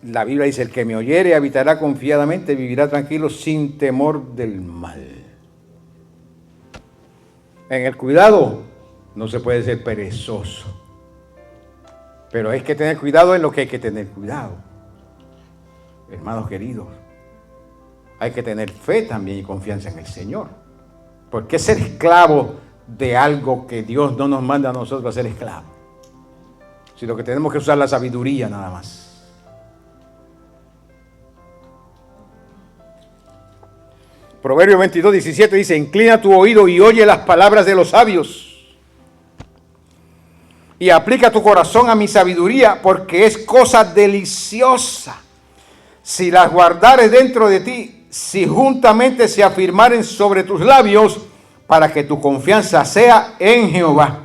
La Biblia dice, el que me oyere habitará confiadamente, vivirá tranquilo sin temor del mal. En el cuidado no se puede ser perezoso. Pero hay que tener cuidado en lo que hay que tener cuidado. Hermanos queridos, hay que tener fe también y confianza en el Señor. ¿Por qué ser esclavo de algo que Dios no nos manda a nosotros a ser esclavos? sino que tenemos que usar la sabiduría nada más. Proverbios 22:17 dice, inclina tu oído y oye las palabras de los sabios, y aplica tu corazón a mi sabiduría, porque es cosa deliciosa. Si las guardares dentro de ti, si juntamente se afirmaren sobre tus labios, para que tu confianza sea en Jehová.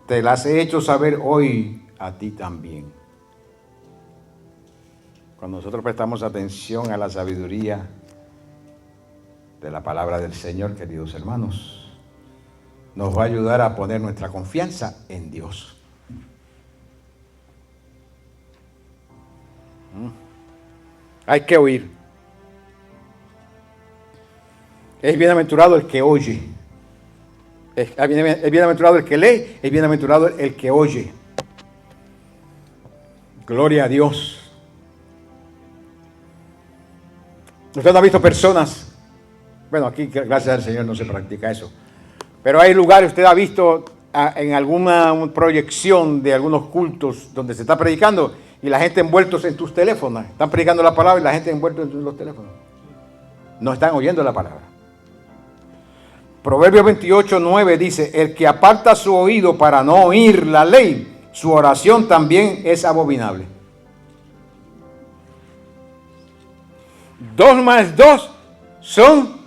Te las he hecho saber hoy a ti también. Cuando nosotros prestamos atención a la sabiduría de la palabra del Señor, queridos hermanos, nos va a ayudar a poner nuestra confianza en Dios. Hay que oír. Es bienaventurado el que oye. Es bienaventurado el que lee, es bienaventurado el que oye. Gloria a Dios. Usted ha visto personas, bueno, aquí gracias al Señor no se practica eso, pero hay lugares, usted ha visto en alguna proyección de algunos cultos donde se está predicando y la gente envueltos en tus teléfonos, están predicando la palabra y la gente envuelta en los teléfonos. No están oyendo la palabra. Proverbios 28:9 dice, el que aparta su oído para no oír la ley, su oración también es abominable. 2 más 2 son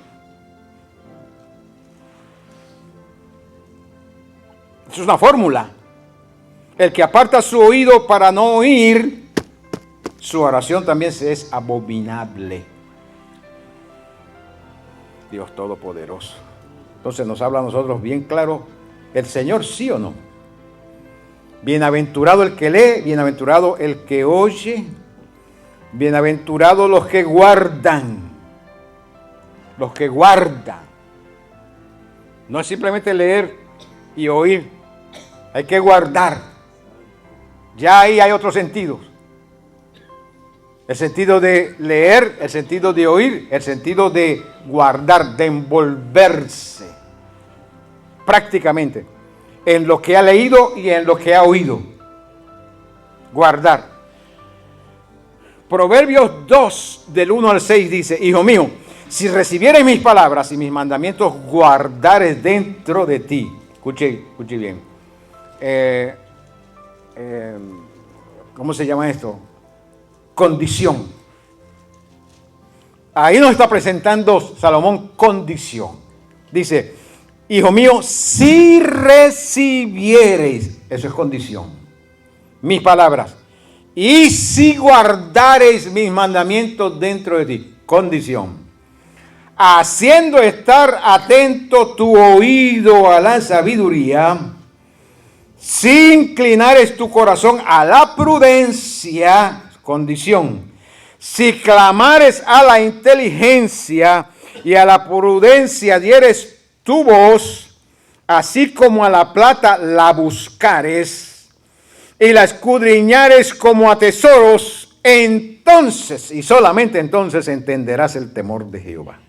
es una fórmula. El que aparta su oído para no oír, su oración también es abominable. Dios Todopoderoso. Entonces nos habla a nosotros bien claro el Señor, sí o no. Bienaventurado el que lee, bienaventurado el que oye, bienaventurados los que guardan. Los que guardan. No es simplemente leer y oír. Hay que guardar. Ya ahí hay otros sentidos. El sentido de leer, el sentido de oír, el sentido de guardar, de envolverse prácticamente en lo que ha leído y en lo que ha oído. Guardar. Proverbios 2, del 1 al 6 dice, hijo mío, si recibieres mis palabras y mis mandamientos guardares dentro de ti. Escuche bien. ¿Cómo se llama esto? Condición. Ahí nos está presentando Salomón condición. Dice, hijo mío, si recibiereis, eso es condición, mis palabras, y si guardareis mis mandamientos dentro de ti, condición, haciendo estar atento tu oído a la sabiduría, si inclinares tu corazón a la prudencia, condición, si clamares a la inteligencia y a la prudencia dieres tu voz, así como a la plata la buscares y la escudriñares como a tesoros, entonces y solamente entonces entenderás el temor de Jehová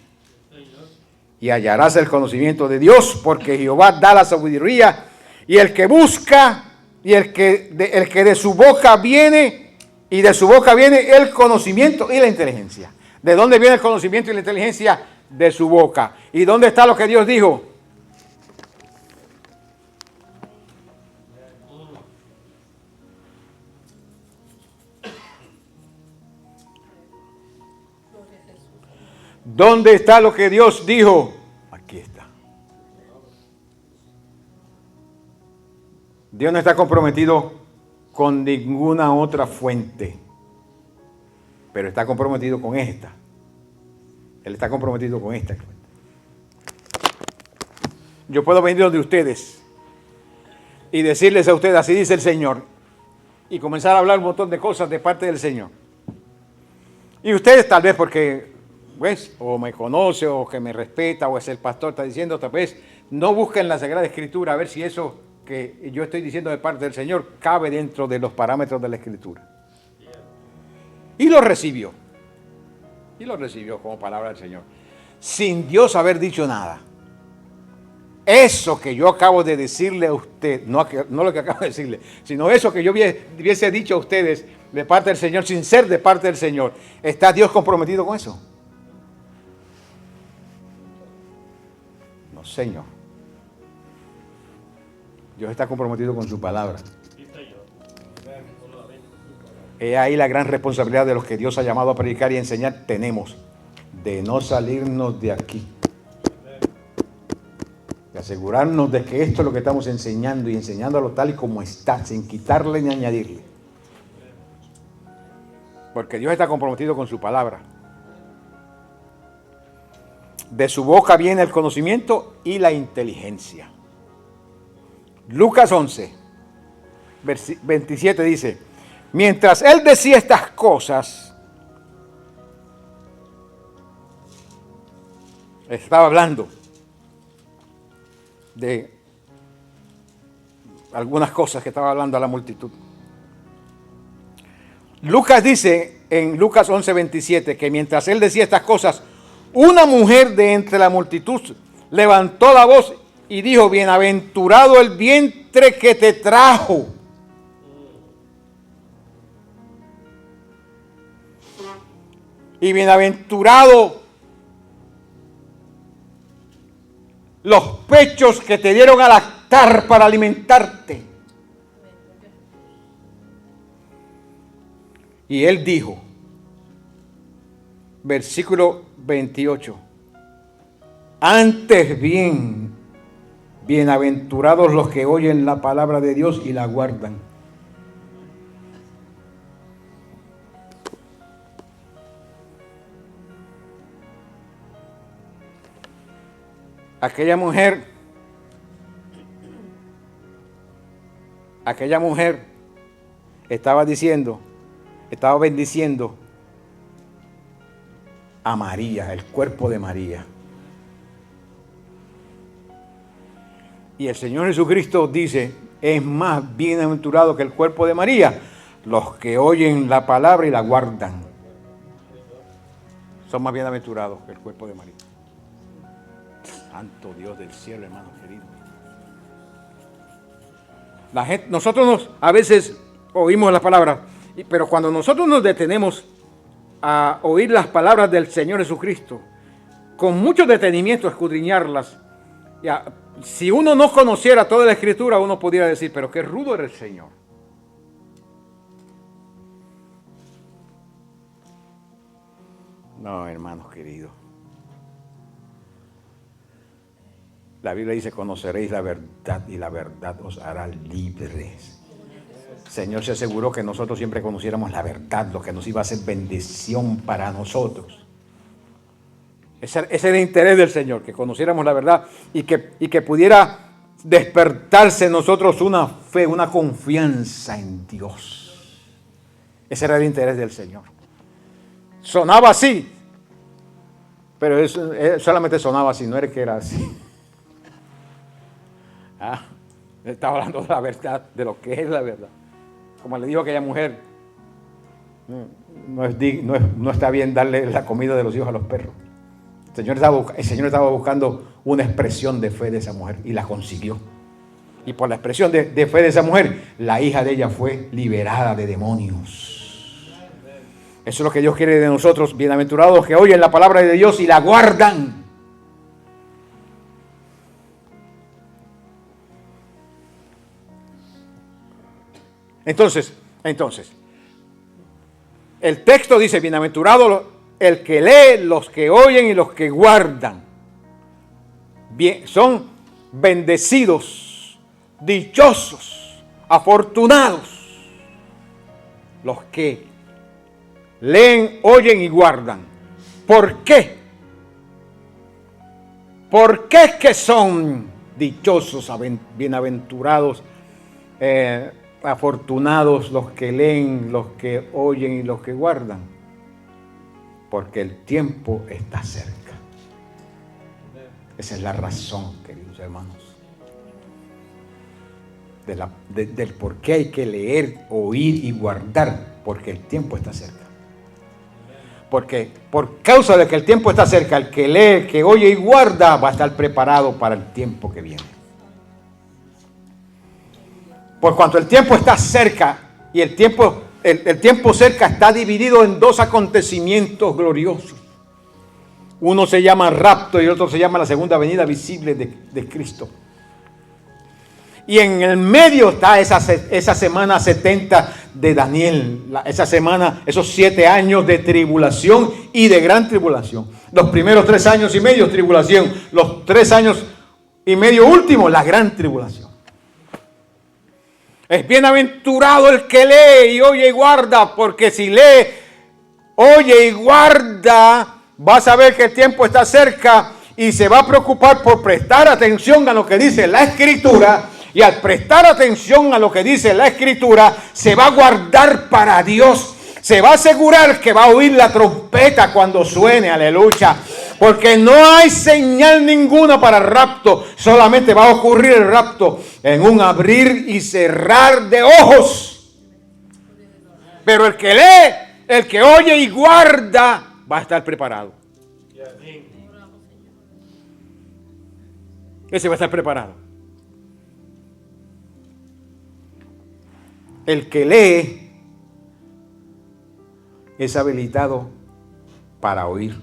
y hallarás el conocimiento de Dios, porque Jehová da la sabiduría, y el que busca y el que de su boca viene, y de su boca viene el conocimiento y la inteligencia. ¿De dónde viene el conocimiento y la inteligencia? De su boca. ¿Y dónde está lo que Dios dijo? ¿Dónde está lo que Dios dijo? Aquí está. Dios no está comprometido con ninguna otra fuente, pero está comprometido con esta. Él está comprometido con esta fuente. Yo puedo venir de ustedes y decirles a ustedes, así dice el Señor, y comenzar a hablar un montón de cosas de parte del Señor. Y ustedes tal vez porque, pues, o me conoce, o que me respeta, o es el pastor, está diciendo, tal vez, no busquen la Sagrada Escritura a ver si eso que yo estoy diciendo de parte del Señor cabe dentro de los parámetros de la Escritura. Y lo recibió. Y lo recibió como palabra del Señor. Sin Dios haber dicho nada. Eso que yo acabo de decirle a usted, no lo que acabo de decirle, sino eso que yo hubiese dicho a ustedes de parte del Señor, sin ser de parte del Señor, ¿está Dios comprometido con eso? No, Señor. Dios está comprometido con su palabra. Es ahí la gran responsabilidad de los que Dios ha llamado a predicar y enseñar. Tenemos de no salirnos de aquí. De asegurarnos de que esto es lo que estamos enseñando y enseñándolo tal y como está, sin quitarle ni añadirle. Porque Dios está comprometido con su palabra. De su boca viene el conocimiento y la inteligencia. Lucas 11, 27 dice, mientras él decía estas cosas, estaba hablando de algunas cosas que estaba hablando a la multitud. Lucas dice en Lucas 11, 27 que mientras él decía estas cosas, una mujer de entre la multitud levantó la voz y dijo, bienaventurado el vientre que te trajo. Y bienaventurado los pechos que te dieron a lactar para alimentarte. Y él dijo, versículo 28, antes bien, bienaventurados los que oyen la palabra de Dios y la guardan. Aquella mujer estaba bendiciendo a María, el cuerpo de María. Y el Señor Jesucristo dice, es más bienaventurado que el cuerpo de María los que oyen la palabra y la guardan. Son más bienaventurados que el cuerpo de María. Santo Dios del cielo, hermano querido. Nosotros a veces oímos las palabras, pero cuando nosotros nos detenemos a oír las palabras del Señor Jesucristo, con mucho detenimiento a escudriñarlas, si uno no conociera toda la Escritura, uno pudiera decir, pero qué rudo era el Señor. No, hermanos queridos. La Biblia dice, conoceréis la verdad y la verdad os hará libres. El Señor se aseguró que nosotros siempre conociéramos la verdad, lo que nos iba a hacer bendición para nosotros. Ese era el interés del Señor, que conociéramos la verdad y que pudiera despertarse en nosotros una fe, una confianza en Dios. Ese era el interés del Señor. Sonaba así, pero eso solamente sonaba así, no era que era así. Estaba hablando de la verdad, de lo que es la verdad. Como le dijo aquella mujer, no está bien darle la comida de los hijos a los perros. El Señor estaba buscando una expresión de fe de esa mujer y la consiguió. Y por la expresión de fe de esa mujer, la hija de ella fue liberada de demonios. Eso es lo que Dios quiere de nosotros, bienaventurados los que oyen la palabra de Dios y la guardan. Entonces, el texto dice, bienaventurado el que lee, los que oyen y los que guardan. Bien, son bendecidos, dichosos, afortunados los que leen, oyen y guardan. ¿Por qué? ¿Por qué es que son dichosos, bienaventurados, afortunados los que leen, los que oyen y los que guardan? Porque el tiempo está cerca. Esa es la razón, queridos hermanos, del por qué hay que leer, oír y guardar, porque el tiempo está cerca. Porque por causa de que el tiempo está cerca, el que lee, el que oye y guarda, va a estar preparado para el tiempo que viene. Por cuanto el tiempo está cerca, y el tiempo cerca está dividido en dos acontecimientos gloriosos. Uno se llama rapto y el otro se llama la segunda venida visible de Cristo. Y en el medio está esa semana 70 de Daniel. Esa semana, esos 7 años de tribulación y de gran tribulación. Los primeros 3 años y medio, tribulación. Los 3 años y medio últimos, la gran tribulación. Es bienaventurado el que lee y oye y guarda, porque si lee, oye y guarda, va a saber que el tiempo está cerca y se va a preocupar por prestar atención a lo que dice la Escritura. Y al prestar atención a lo que dice la Escritura, se va a guardar para Dios. Se va a asegurar que va a oír la trompeta cuando suene, aleluya. Porque no hay señal ninguna para el rapto. Solamente va a ocurrir el rapto en un abrir y cerrar de ojos. Pero el que lee, el que oye y guarda, va a estar preparado. Ese va a estar preparado. El que lee es habilitado para oír.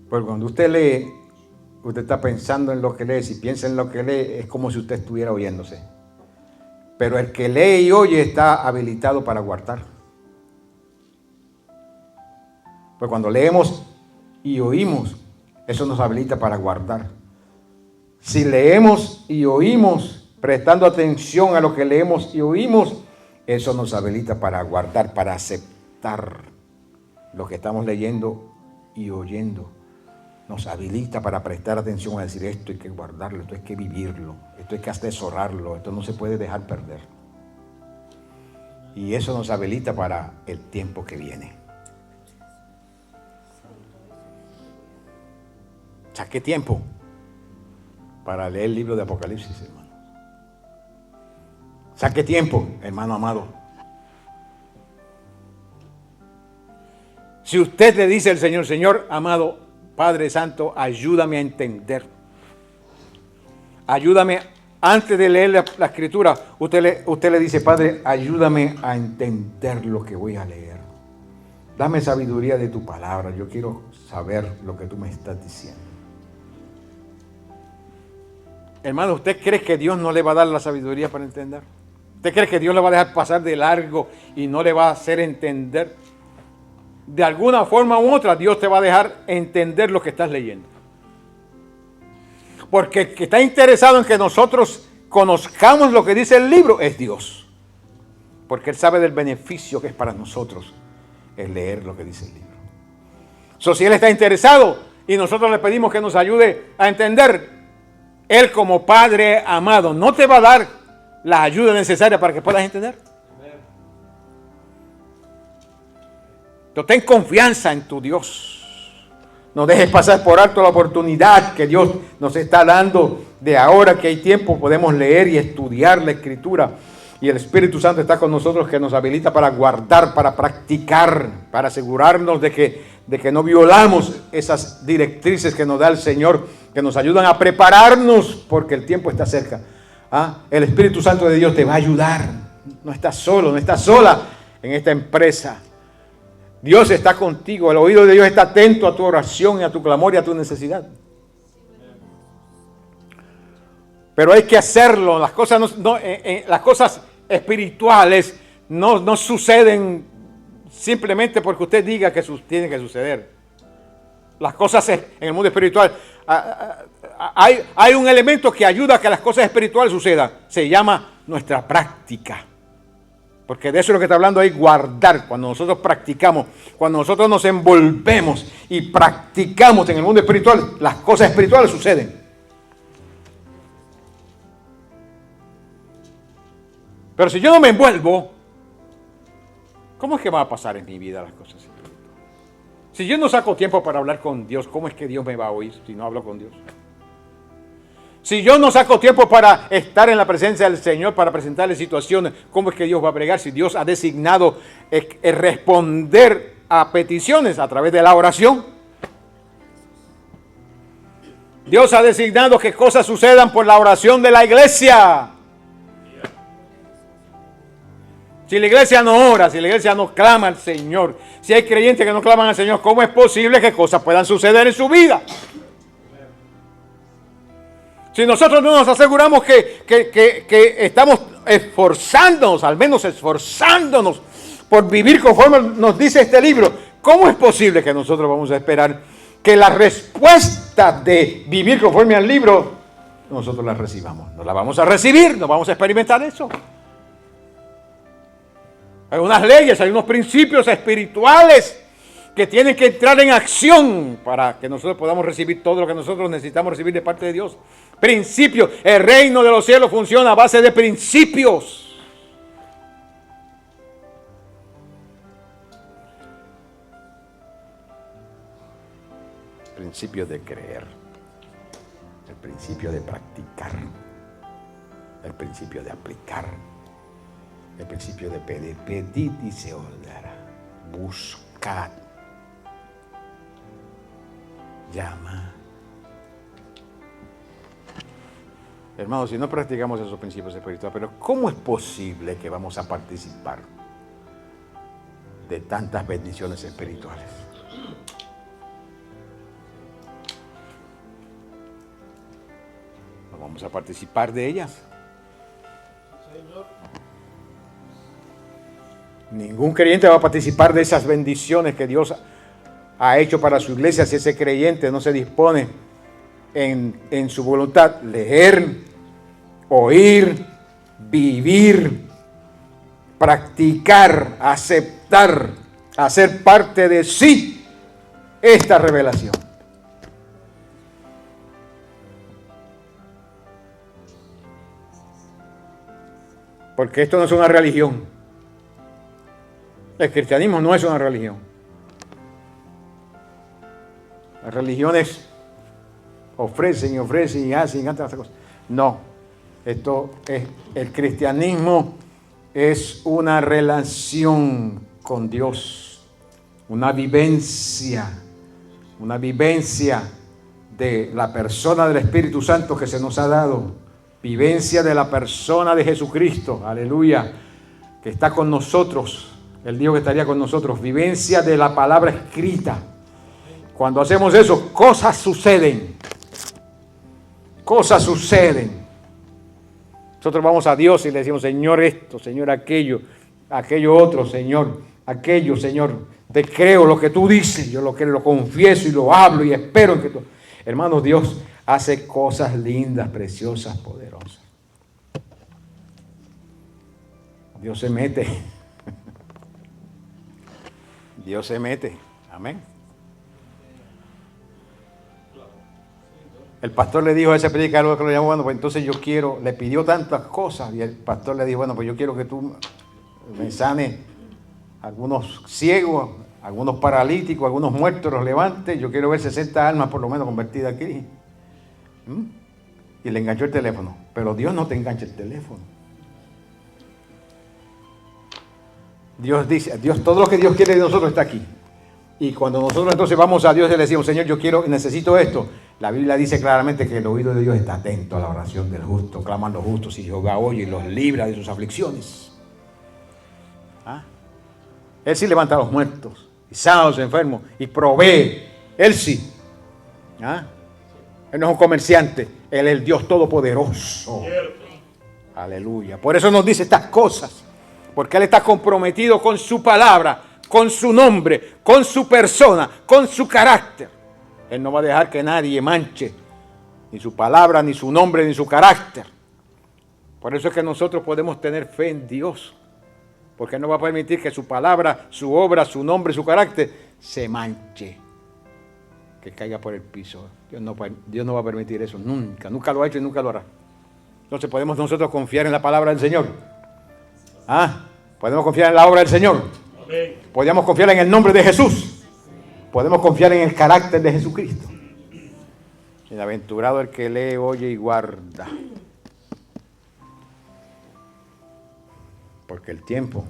Porque cuando usted lee, usted está pensando en lo que lee. Si piensa en lo que lee, es como si usted estuviera oyéndose. Pero el que lee y oye está habilitado para guardar. Pues cuando leemos y oímos, eso nos habilita para guardar. Si leemos y oímos, prestando atención a lo que leemos y oímos, eso nos habilita para guardar, para aceptar lo que estamos leyendo y oyendo. Nos habilita para prestar atención a decir, esto hay que guardarlo, esto hay que vivirlo, esto hay que atesorarlo, esto no se puede dejar perder. Y eso nos habilita para el tiempo que viene. ¿Saqué tiempo para leer el libro de Apocalipsis, hermano? Saque tiempo, hermano amado. Si usted le dice al Señor, Señor amado, Padre Santo, ayúdame a entender. Ayúdame, antes de leer la Escritura, usted le dice, Padre, ayúdame a entender lo que voy a leer. Dame sabiduría de tu palabra. Yo quiero saber lo que tú me estás diciendo. Hermano, ¿usted cree que Dios no le va a dar la sabiduría para entender? ¿Usted cree que Dios le va a dejar pasar de largo y no le va a hacer entender? De alguna forma u otra, Dios te va a dejar entender lo que estás leyendo. Porque el que está interesado en que nosotros conozcamos lo que dice el libro es Dios. Porque Él sabe del beneficio que es para nosotros el leer lo que dice el libro. Si Él está interesado y nosotros le pedimos que nos ayude a entender, Él como Padre amado no te va a dar la ayuda necesaria para que puedas entender. Entonces ten confianza en tu Dios. No dejes pasar por alto la oportunidad que Dios nos está dando de ahora que hay tiempo. Podemos leer y estudiar la Escritura. Y el Espíritu Santo está con nosotros, que nos habilita para guardar, para practicar, para asegurarnos de que no violamos esas directrices que nos da el Señor, que nos ayudan a prepararnos porque el tiempo está cerca. El Espíritu Santo de Dios te va a ayudar. No estás solo, no estás sola en esta empresa. Dios está contigo. El oído de Dios está atento a tu oración y a tu clamor y a tu necesidad. Pero hay que hacerlo. Las cosas espirituales no suceden simplemente porque usted diga que tiene que suceder. Las cosas en el mundo espiritual, hay un elemento que ayuda a que las cosas espirituales sucedan. Se llama nuestra práctica. Porque de eso es lo que está hablando ahí, guardar. Cuando nosotros practicamos, cuando nosotros nos envolvemos y practicamos en el mundo espiritual, las cosas espirituales suceden. Pero si yo no me envuelvo, ¿cómo es que va a pasar en mi vida las cosas espirituales? Si yo no saco tiempo para hablar con Dios, ¿cómo es que Dios me va a oír si no hablo con Dios? Si yo no saco tiempo para estar en la presencia del Señor, para presentarle situaciones, ¿cómo es que Dios va a bregar si Dios ha designado responder a peticiones a través de la oración? Dios ha designado que cosas sucedan por la oración de la iglesia. Si la iglesia no ora, si la iglesia no clama al Señor, si hay creyentes que no claman al Señor, ¿cómo es posible que cosas puedan suceder en su vida? Si nosotros no nos aseguramos que estamos esforzándonos, al menos esforzándonos por vivir conforme nos dice este libro, ¿cómo es posible que nosotros vamos a esperar que la respuesta de vivir conforme al libro nosotros la recibamos? No la vamos a recibir, no vamos a experimentar eso. Hay unas leyes, hay unos principios espirituales que tienen que entrar en acción para que nosotros podamos recibir todo lo que nosotros necesitamos recibir de parte de Dios. Principios. El reino de los cielos funciona a base de principios. Principio de creer. El principio de practicar. El principio de aplicar. El principio de pedir. Pedid y se os dará. Buscad. Llama. Hermanos, si no practicamos esos principios espirituales, pero ¿cómo es posible que vamos a participar de tantas bendiciones espirituales? ¿No vamos a participar de ellas? Ningún creyente va a participar de esas bendiciones que Dios ha hecho para su iglesia si ese creyente no se dispone en su voluntad leer, oír, vivir, practicar, aceptar, hacer parte de sí esta revelación. Porque esto no es una religión. El cristianismo no es una religión. Las religiones ofrecen y ofrecen y hacen y tantas cosas. No, el cristianismo es una relación con Dios, una vivencia de la persona del Espíritu Santo que se nos ha dado, vivencia de la persona de Jesucristo, aleluya, que está con nosotros, Él dijo que estaría con nosotros, vivencia de la palabra escrita. Cuando hacemos eso, cosas suceden. Cosas suceden. Nosotros vamos a Dios y le decimos, Señor esto, Señor aquello, aquello otro, Señor, aquello, Señor. Te creo lo que tú dices, yo lo creo, lo confieso y lo hablo y espero en que tú... Hermanos, Dios hace cosas lindas, preciosas, poderosas. Dios se mete. Dios se mete. Amén. El pastor le dijo a ese predicador que lo llamó, bueno, pues entonces yo quiero, le pidió tantas cosas y el pastor le dijo, bueno, pues yo quiero que tú me sanes algunos ciegos, algunos paralíticos, algunos muertos, los levantes, yo quiero ver 60 almas por lo menos convertidas aquí. Y le enganchó el teléfono, pero Dios no te engancha el teléfono. Dios dice, Dios, todo lo que Dios quiere de nosotros está aquí. Y cuando nosotros entonces vamos a Dios y le decimos, Señor, yo quiero, necesito esto, la Biblia dice claramente que el oído de Dios está atento a la oración del justo, claman los justos y Jehová oye y los libra de sus aflicciones. ¿Ah? Él sí levanta a los muertos y sana a los enfermos y provee. Él sí. ¿Ah? Él no es un comerciante, Él es el Dios todopoderoso. Aleluya. Por eso nos dice estas cosas, porque Él está comprometido con su palabra, con su nombre, con su persona, con su carácter. Él no va a dejar que nadie manche ni su palabra, ni su nombre, ni su carácter. Por eso es que nosotros podemos tener fe en Dios, porque Él no va a permitir que su palabra, su obra, su nombre, su carácter se manche, que caiga por el piso. Dios no va a permitir eso nunca, nunca lo ha hecho y nunca lo hará. Entonces podemos nosotros confiar en la palabra del Señor. Podemos confiar en la obra del Señor. Podemos confiar en el nombre de Jesús. Podemos confiar en el carácter de Jesucristo. Bienaventurado el que lee, oye y guarda. Porque el tiempo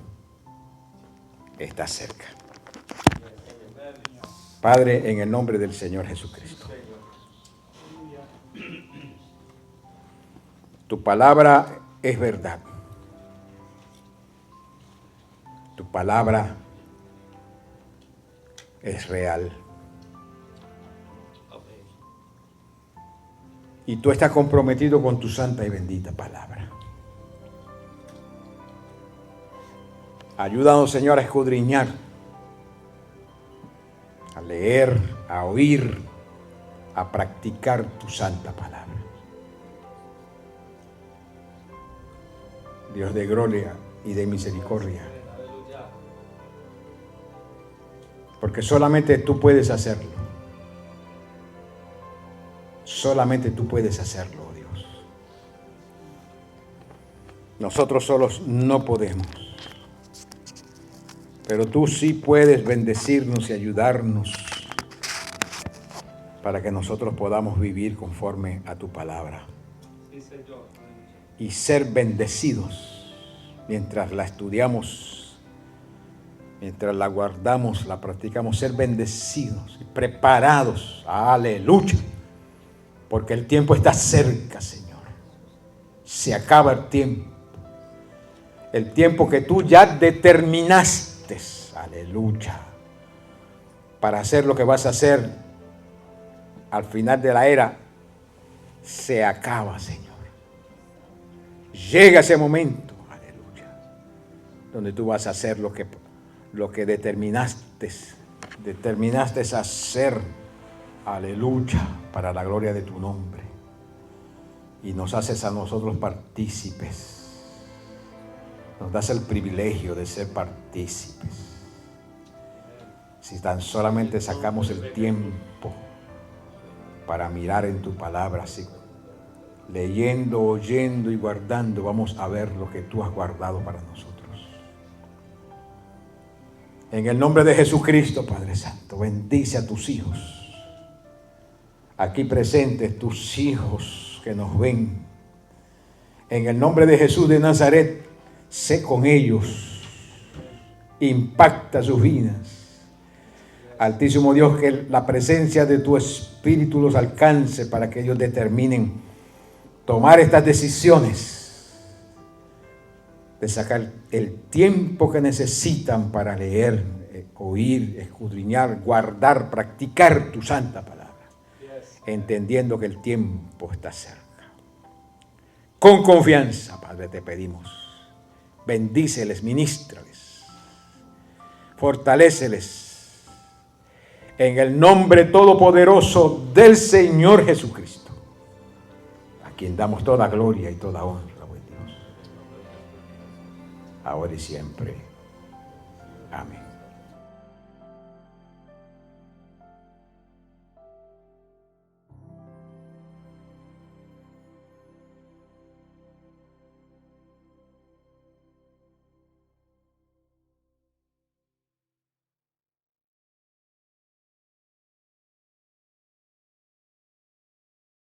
está cerca. Padre, en el nombre del Señor Jesucristo. Tu palabra es verdad. Tu palabra es real. Y tú estás comprometido con tu santa y bendita palabra. Ayúdanos, Señor, a escudriñar, a leer, a oír, a practicar tu santa palabra. Dios de gloria y de misericordia. Porque solamente tú puedes hacerlo. Solamente tú puedes hacerlo, Dios. Nosotros solos no podemos. Pero tú sí puedes bendecirnos y ayudarnos para que nosotros podamos vivir conforme a tu palabra. Y ser bendecidos mientras la estudiamos, mientras la guardamos, la practicamos, ser bendecidos y preparados. Aleluya. Porque el tiempo está cerca, Señor. Se acaba el tiempo. El tiempo que tú ya determinaste. Aleluya. Para hacer lo que vas a hacer al final de la era, se acaba, Señor. Llega ese momento, aleluya, donde tú vas a hacer lo que determinaste hacer, aleluya, para la gloria de tu nombre. Y nos haces a nosotros partícipes. Nos das el privilegio de ser partícipes. Si tan solamente sacamos el tiempo para mirar en tu palabra, así, leyendo, oyendo y guardando, vamos a ver lo que tú has guardado para nosotros. En el nombre de Jesucristo, Padre Santo, bendice a tus hijos. Aquí presentes, tus hijos que nos ven. En el nombre de Jesús de Nazaret, sé con ellos, impacta sus vidas. Altísimo Dios, que la presencia de tu Espíritu los alcance para que ellos determinen tomar estas decisiones de sacar el tiempo que necesitan para leer, oír, escudriñar, guardar, practicar tu santa palabra, entendiendo que el tiempo está cerca. Con confianza, Padre, te pedimos. Bendíceles, ministrales, fortaléceles en el nombre todopoderoso del Señor Jesucristo, a quien damos toda gloria y toda honra, buen Dios, ahora y siempre. Amén.